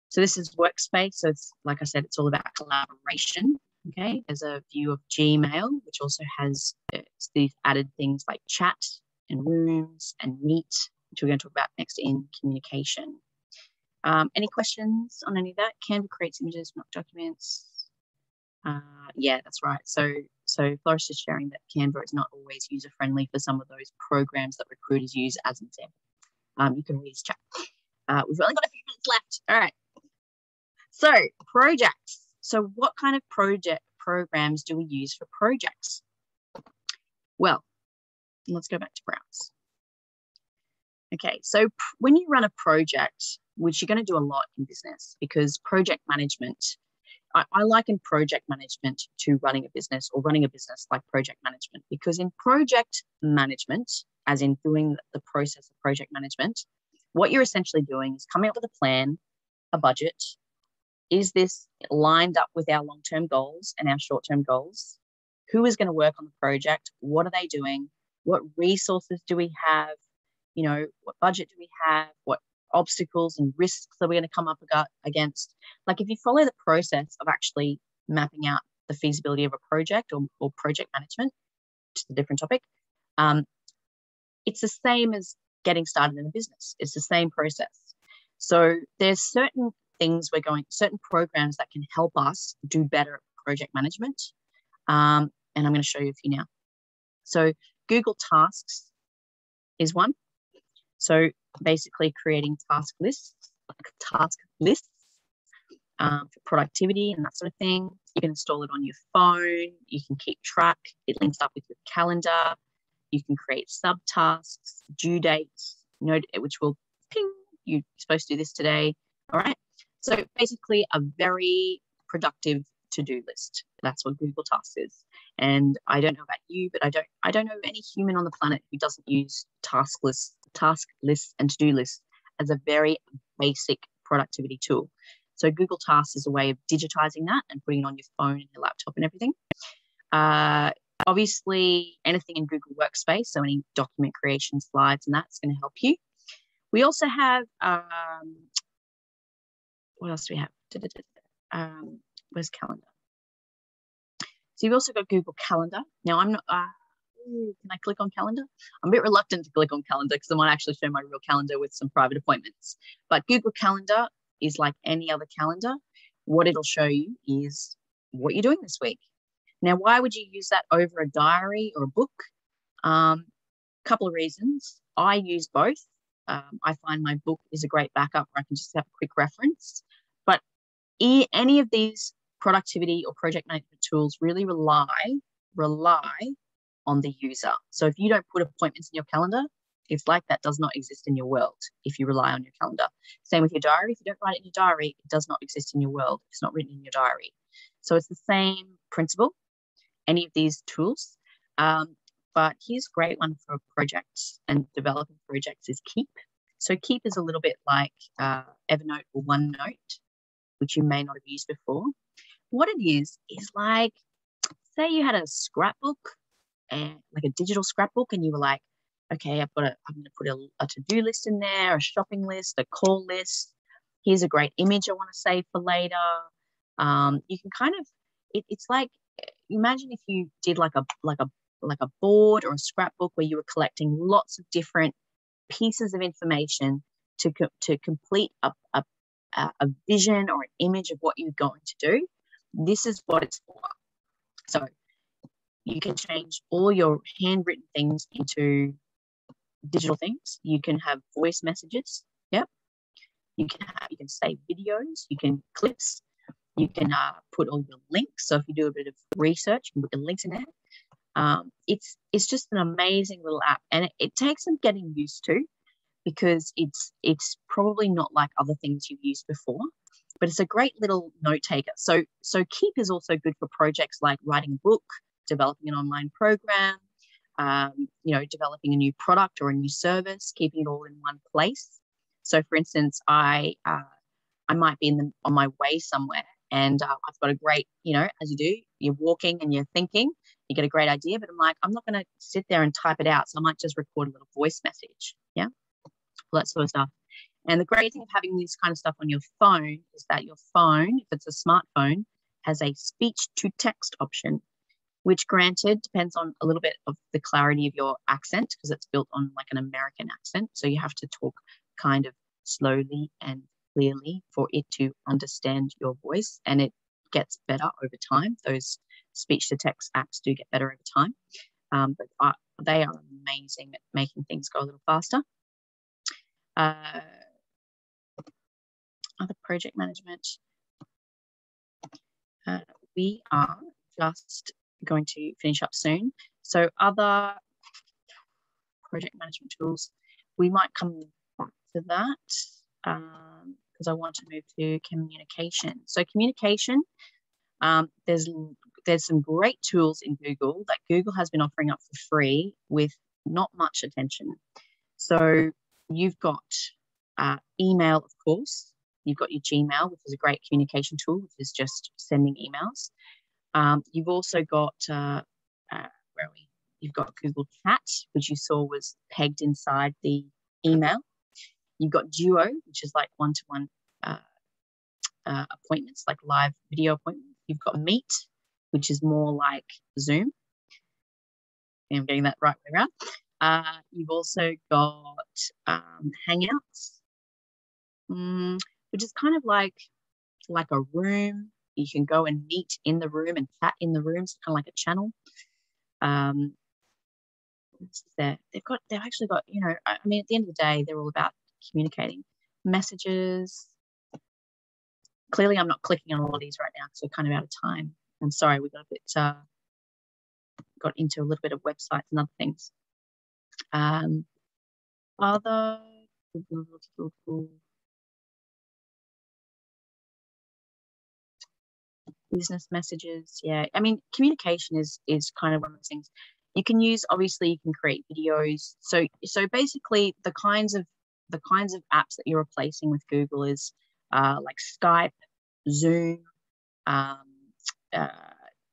So this is Workspace. So it's, like I said, it's all about collaboration. Okay, there's a view of Gmail, which also has these added things like chat and rooms and meet, which we're going to talk about next in communication. Any questions on any of that? Canva creates images, not documents. Yeah, that's right. So Florist is sharing that Canva is not always user-friendly for some of those programs that recruiters use as an example. You can read his chat. We've only got a few minutes left. All right. So projects. So what kind of programs do we use for projects? Well, let's go back to browse. Okay, so when you run a project, which you're going to do a lot in business, because project management, I liken project management to running a business, or running a business like project management, because in project management, as in doing the process of project management, what you're essentially doing is coming up with a plan, a budget. Is this lined up with our long-term goals and our short-term goals? Who is going to work on the project? What are they doing? What resources do we have? What budget do we have? What obstacles and risks are we going to come up against? Like, if you follow the process of actually mapping out the feasibility of a project or project management, which is a different topic, it's the same as getting started in a business. It's the same process. So there's certain programs that can help us do better at project management. And I'm going to show you a few now. So Google Tasks is one. So basically creating task lists for productivity and that sort of thing. You can install it on your phone. You can keep track. It links up with your calendar. You can create subtasks, due dates, which will ping, you're supposed to do this today. All right. So basically a very productive to-do list. That's what Google Tasks is. And I don't know about you, but I don't know any human on the planet who doesn't use task lists and to-do lists as a very basic productivity tool. So Google Tasks is a way of digitizing that and putting it on your phone and your laptop and everything. Obviously, anything in Google Workspace, so any document creation, slides, and that's going to help you. We also have, what else do we have? Where's Calendar? So you've also got Google Calendar. Now, I'm not, can I click on Calendar? I'm a bit reluctant to click on Calendar because I might actually show my real calendar with some private appointments. But Google Calendar is like any other calendar. What it'll show you is what you're doing this week. Now, why would you use that over a diary or a book? Couple of reasons. I use both. I find my book is a great backup where I can just have a quick reference. But any of these productivity or project management tools really rely on the user. So if you don't put appointments in your calendar, it's like that does not exist in your world if you rely on your calendar. Same with your diary. If you don't write it in your diary, it does not exist in your world. It's not written in your diary. So it's the same principle, any of these tools. But here's a great one for projects and developing projects is Keep. So Keep is a little bit like Evernote or OneNote, which you may not have used before. What it is like, say you had a scrapbook, like a digital scrapbook, and you were like, okay, I'm going to put a to-do list in there, a shopping list, a call list. Here's a great image I want to save for later. You can kind of, it's like, imagine if you did like a board or a scrapbook where you were collecting lots of different pieces of information to complete a vision or an image of what you're going to do. This is what it's for. So you can change all your handwritten things into digital things. You can have voice messages. Yep. You can save videos. You can clips. You can put all your links. So if you do a bit of research, you can put the links in there. It's just an amazing little app, and it takes some getting used to because it's probably not like other things you've used before, but it's a great little note taker. So Keep is also good for projects like writing a book, developing an online program, developing a new product or a new service, keeping it all in one place. So for instance, I might be on my way somewhere, and I've got a great, as you do, you're walking and you're thinking, you get a great idea, but I'm like, I'm not going to sit there and type it out. So I might just record a little voice message. Yeah. All that sort of stuff. And the great thing of having this kind of stuff on your phone is that your phone, if it's a smartphone, has a speech to text option, which granted depends on a little bit of the clarity of your accent because it's built on like an American accent. So you have to talk kind of slowly and clearly for it to understand your voice, and it gets better over time. Those speech to text apps do get better over time, but they are amazing at making things go a little faster. Other project management. We are just going to finish up soon. So other project management tools, we might come back to that because I want to move to communication. So communication, there's some great tools in Google that Google has been offering up for free with not much attention. So you've got email, of course. You've got your Gmail, which is a great communication tool, which is just sending emails. You've also got, where are we? You've got Google Chat, which you saw was pegged inside the email. You've got Duo, which is like one-to-one appointments, like live video appointments. You've got Meet, which is more like Zoom. I'm getting that right way around. You've also got Hangouts, which is kind of like a room. You can go and meet in the room and chat in the room. It's kind of like a channel. They've actually got, you know, I mean, at the end of the day, they're all about communicating. Messages. Clearly, I'm not clicking on all of these right now because we're kind of out of time. I'm sorry, we got a bit got into a little bit of websites and other things. Other business messages, yeah. I mean, communication is kind of one of those things. You can use, obviously, you can create videos. So basically, the kinds of apps that you're replacing with Google is like Skype, Zoom,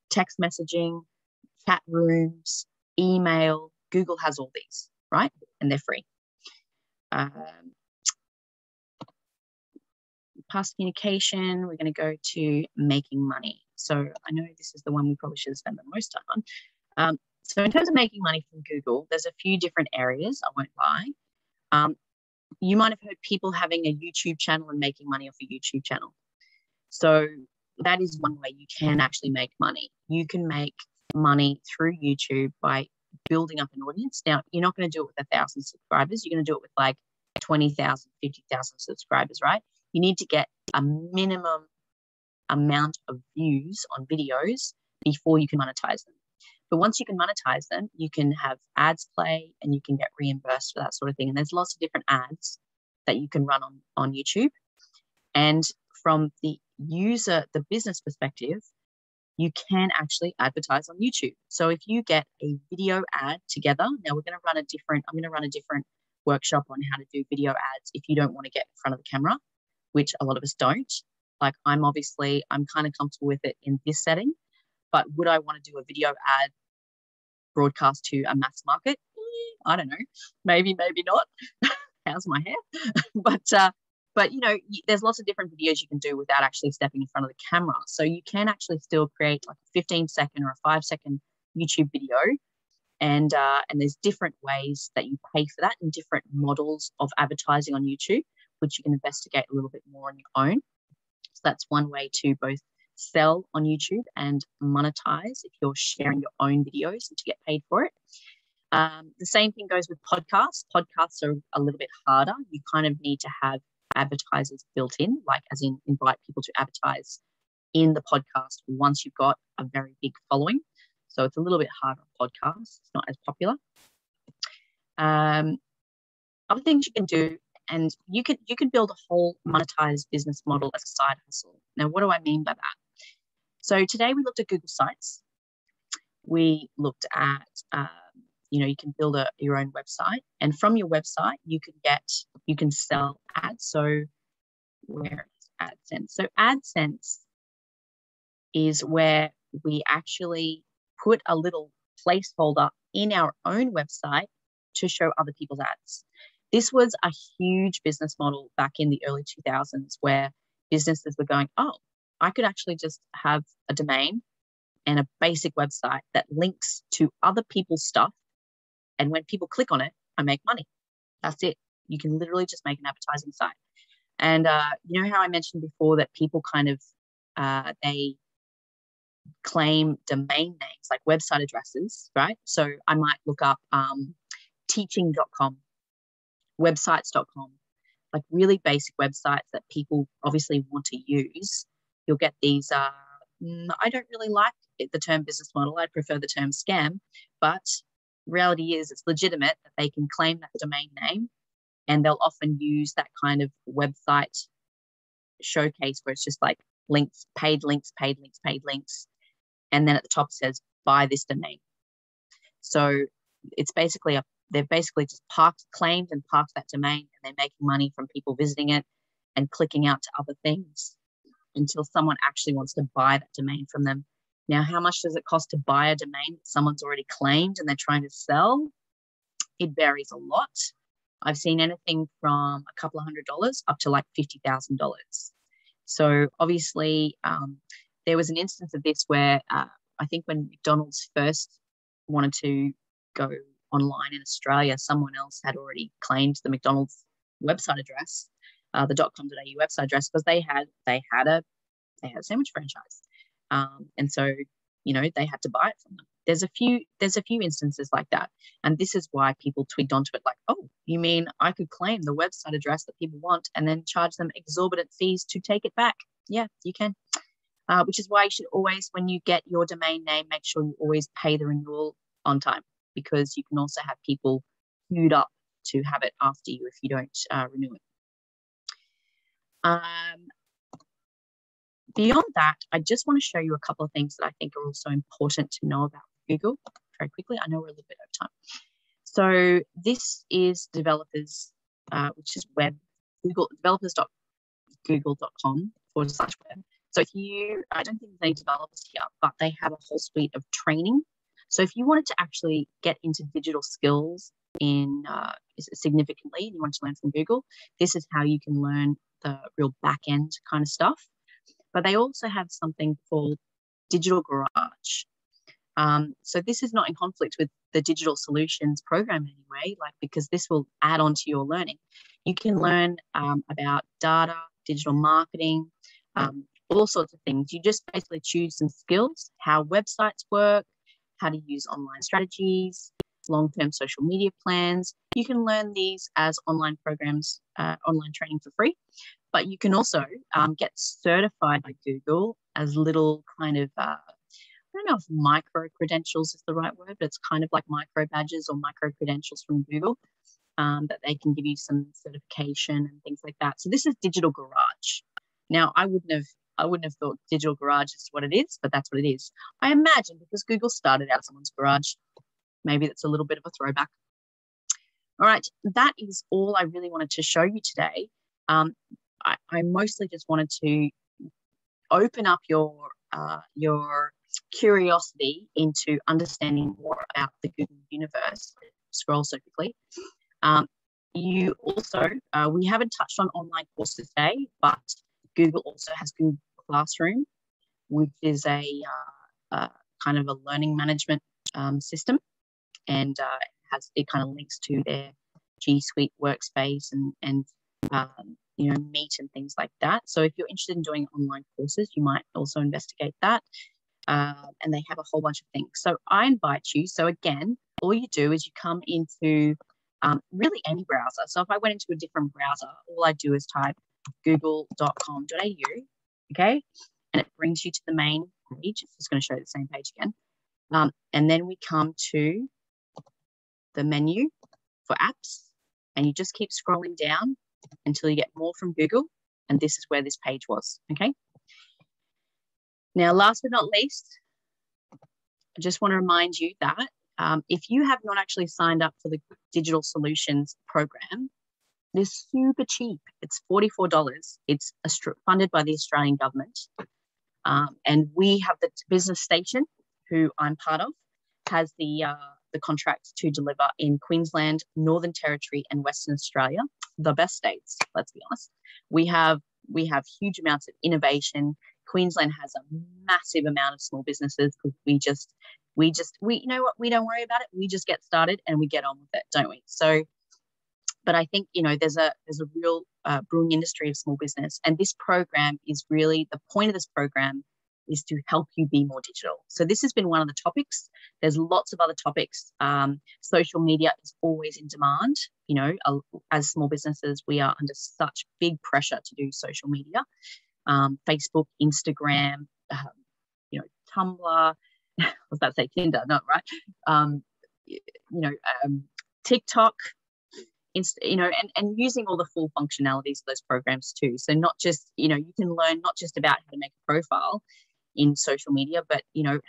text messaging, chat rooms, email. Google has all these, right? And they're free. Past communication, we're going to go to making money. So I know this is the one we probably should have spent the most time on. So in terms of making money from Google, there's a few different areas, I won't lie. You might have heard people having a YouTube channel and making money off a YouTube channel. So that is one way you can actually make money. You can make money through YouTube by building up an audience. Now, you're not going to do it with 1,000 subscribers. You're going to do it with like 20,000, 50,000 subscribers, right? You need to get a minimum amount of views on videos before you can monetize them. But once you can monetize them, you can have ads play and you can get reimbursed for that sort of thing. And there's lots of different ads that you can run on YouTube. And from the user, the business perspective, you can actually advertise on YouTube. So if you get a video ad together, now I'm going to run a different workshop on how to do video ads if you don't want to get in front of the camera, which a lot of us don't. Like I'm kind of comfortable with it in this setting, but would I want to do a video ad broadcast to a mass market? I don't know. Maybe not. How's my hair? But you know, there's lots of different videos you can do without actually stepping in front of the camera. So you can actually still create like a 15-second or a 5-second YouTube video. And there's different ways that you pay for that and different models of advertising on YouTube, which you can investigate a little bit more on your own. So that's one way to both sell on YouTube and monetize if you're sharing your own videos and to get paid for it. The same thing goes with podcasts. Podcasts are a little bit harder. You kind of need to have advertisers built in, like as in invite people to advertise in the podcast once you've got a very big following. So it's a little bit harder on podcasts. It's not as popular. Other things you can do, and you can build a whole monetized business model as a side hustle. Now, what do I mean by that? So today we looked at Google Sites. We looked at, you can build your own website, and from your website you can sell ads. So where is AdSense? So AdSense is where we actually put a little placeholder in our own website to show other people's ads. This was a huge business model back in the early 2000s where businesses were going, oh, I could actually just have a domain and a basic website that links to other people's stuff. And when people click on it, I make money. That's it. You can literally just make an advertising site. And you know how I mentioned before that people kind of, they claim domain names like website addresses, right? So I might look up teaching.com, websites.com, like really basic websites that people obviously want to use. You'll get these, I don't really like the term business model. I prefer the term scam, but reality is it's legitimate that they can claim that domain name and they'll often use that kind of website showcase where it's just like links, paid links, paid links, paid links. And then at the top says, buy this domain. So it's basically they've basically just claimed and parked that domain, and they're making money from people visiting it and clicking out to other things until someone actually wants to buy that domain from them. Now, how much does it cost to buy a domain that someone's already claimed and they're trying to sell? It varies a lot. I've seen anything from a couple of $100s up to like $50,000. So obviously, there was an instance of this where I think when McDonald's first wanted to go online in Australia, someone else had already claimed the McDonald's website address, the .com.au website address, because they had a sandwich franchise, and so they had to buy it from them. There's a few instances like that, and this is why people twigged onto it, like, oh, you mean I could claim the website address that people want and then charge them exorbitant fees to take it back? Yeah, you can. Which is why you should always, when you get your domain name, make sure you always pay the renewal on time, because you can also have people queued up to have it after you if you don't renew it. Beyond that, I just want to show you a couple of things that I think are also important to know about Google very quickly. I know we're a little bit over time. So this is developers, which is web, Google, developers.google.com/web. So I don't think there's any developers here, but they have a whole suite of training. So if you wanted to actually get into digital skills significantly, and you want to learn from Google, this is how you can learn the real back end kind of stuff. But they also have something called Digital Garage. So this is not in conflict with the digital solutions program in any way, because this will add on to your learning. You can learn about data, digital marketing, all sorts of things. You just basically choose some skills, how websites work, how to use online strategies, long-term social media plans. You can learn these as online programs, online training for free, but you can also get certified by Google as little kind of, I don't know if micro credentials is the right word, but it's kind of like micro badges or micro credentials from Google, that they can give you some certification and things like that. So this is Digital Garage. Now, I wouldn't have thought Digital Garage is what it is, but that's what it is. I imagine because Google started out someone's garage, maybe that's a little bit of a throwback. All right, that is all I really wanted to show you today. I mostly just wanted to open up your curiosity into understanding more about the Google universe. Scroll so quickly. You also, we haven't touched on online courses today, but Google also has Google Classroom, which is a kind of a learning management system, and it kind of links to their G Suite workspace and Meet and things like that. So if you're interested in doing online courses, you might also investigate that. And they have a whole bunch of things. So I invite you. So again, all you do is you come into really any browser. So if I went into a different browser, all I do is type google.com.au, okay? And it brings you to the main page. It's just going to show you the same page again. And then we come to the menu for apps, and you just keep scrolling down until you get more from Google. And this is where this page was, okay? Now, last but not least, I just want to remind you that if you have not actually signed up for the Digital Solutions program, it is super cheap. It's $44. It's funded by the Australian government. And we have the Business Station, who I'm part of, has the contract to deliver in Queensland, Northern Territory, and Western Australia, the best states, let's be honest. We have huge amounts of innovation. Queensland has a massive amount of small businesses because we you know what, we don't worry about it. We just get started and we get on with it, don't we? So, but I think, there's a real brewing industry of small business. And this program is really, the point of this program is to help you be more digital. So this has been one of the topics. There's lots of other topics. Social media is always in demand. As small businesses, we are under such big pressure to do social media. Facebook, Instagram, Tumblr, I was about to say Tinder, not right. TikTok, and using all the full functionalities of those programs too. So not just, you can learn not just about how to make a profile in social media, but,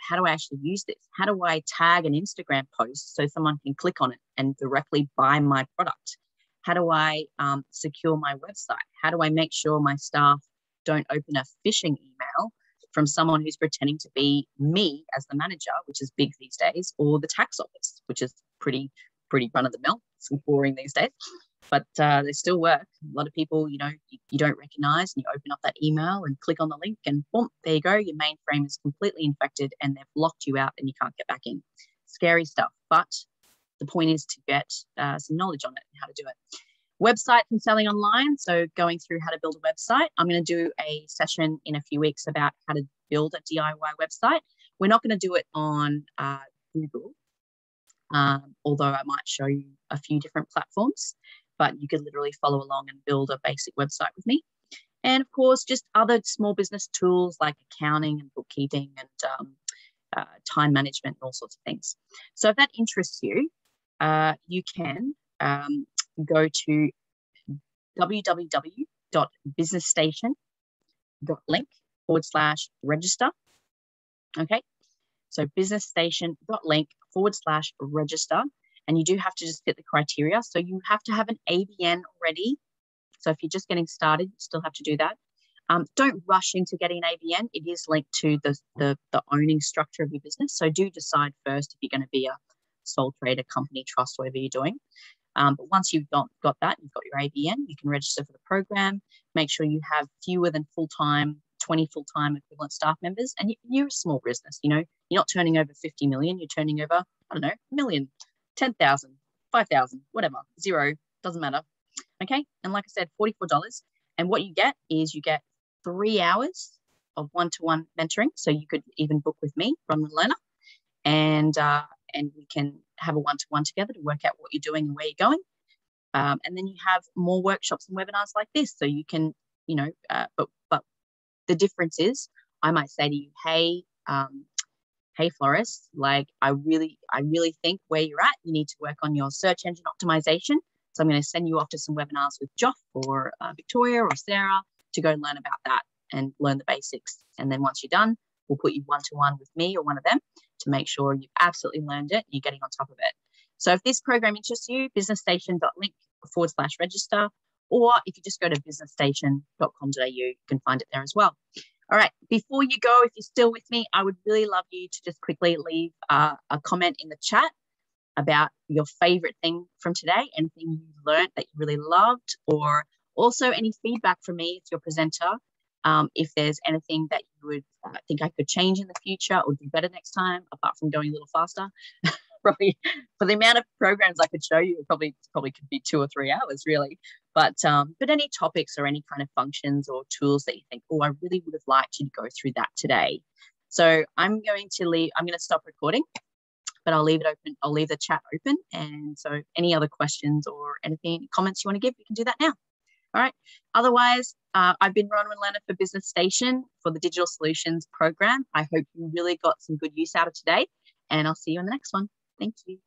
how do I actually use this? How do I tag an Instagram post so someone can click on it and directly buy my product? How do I secure my website? How do I make sure my staff don't open a phishing email from someone who's pretending to be me as the manager, which is big these days, or the tax office, which is pretty run of the mill. It's boring these days, but they still work. A lot of people, you don't recognize, and you open up that email and click on the link and boom, there you go. Your mainframe is completely infected and they've locked you out and you can't get back in. Scary stuff. But the point is to get some knowledge on it and how to do it. Website and selling online. So going through how to build a website. I'm going to do a session in a few weeks about how to build a DIY website. We're not going to do it on Google, although I might show you a few different platforms, but you could literally follow along and build a basic website with me. And of course, just other small business tools like accounting and bookkeeping and time management and all sorts of things. So if that interests you, you can go to www.businessstation.link/register. Okay, so businessstation.link/register. And you do have to just fit the criteria. So you have to have an ABN already. So if you're just getting started, you still have to do that. Don't rush into getting an ABN. It is linked to the owning structure of your business. So do decide first if you're going to be a sole trader, company, trust, whatever you're doing. But once you've got that, you've got your ABN, you can register for the program. Make sure you have fewer than 20 full-time equivalent staff members. And you're a small business, you're not turning over 50 million, you're turning over, I don't know, 1 million, 10,000, 5,000, whatever, 0, doesn't matter. Okay. And like I said, $44. And what you get is you get 3 hours of one-to-one mentoring. So you could even book with me, Rhonwyn Learner, and we can have a one-to-one together to work out what you're doing and where you're going. And then you have more workshops and webinars like this. So you can, but the difference is I might say to you, hey, Flores, like I really think where you're at, you need to work on your search engine optimization. So I'm going to send you off to some webinars with Joff or Victoria or Sarah to go learn about that and learn the basics. And then once you're done, we'll put you one-to-one with me or one of them to make sure you've absolutely learned it and you're getting on top of it. So if this program interests you, businessstation.link/register, or if you just go to businessstation.com.au, you can find it there as well. All right, before you go, if you're still with me, I would really love you to just quickly leave a comment in the chat about your favorite thing from today, anything you learned that you really loved, or also any feedback from me as your presenter. If there's anything that you would think I could change in the future or do better next time, apart from going a little faster. Probably for the amount of programs I could show you, it probably could be 2 or 3 hours really. But any topics or any kind of functions or tools that you think, oh, I really would have liked you to go through that today. So I'm going to stop recording, but I'll leave it open. I'll leave the chat open. And so any other questions or anything, comments you want to give, you can do that now. All right. Otherwise, I've been Rhonwyn Leonard for Business Station for the Digital Solutions program. I hope you really got some good use out of today, and I'll see you in the next one. Thank you.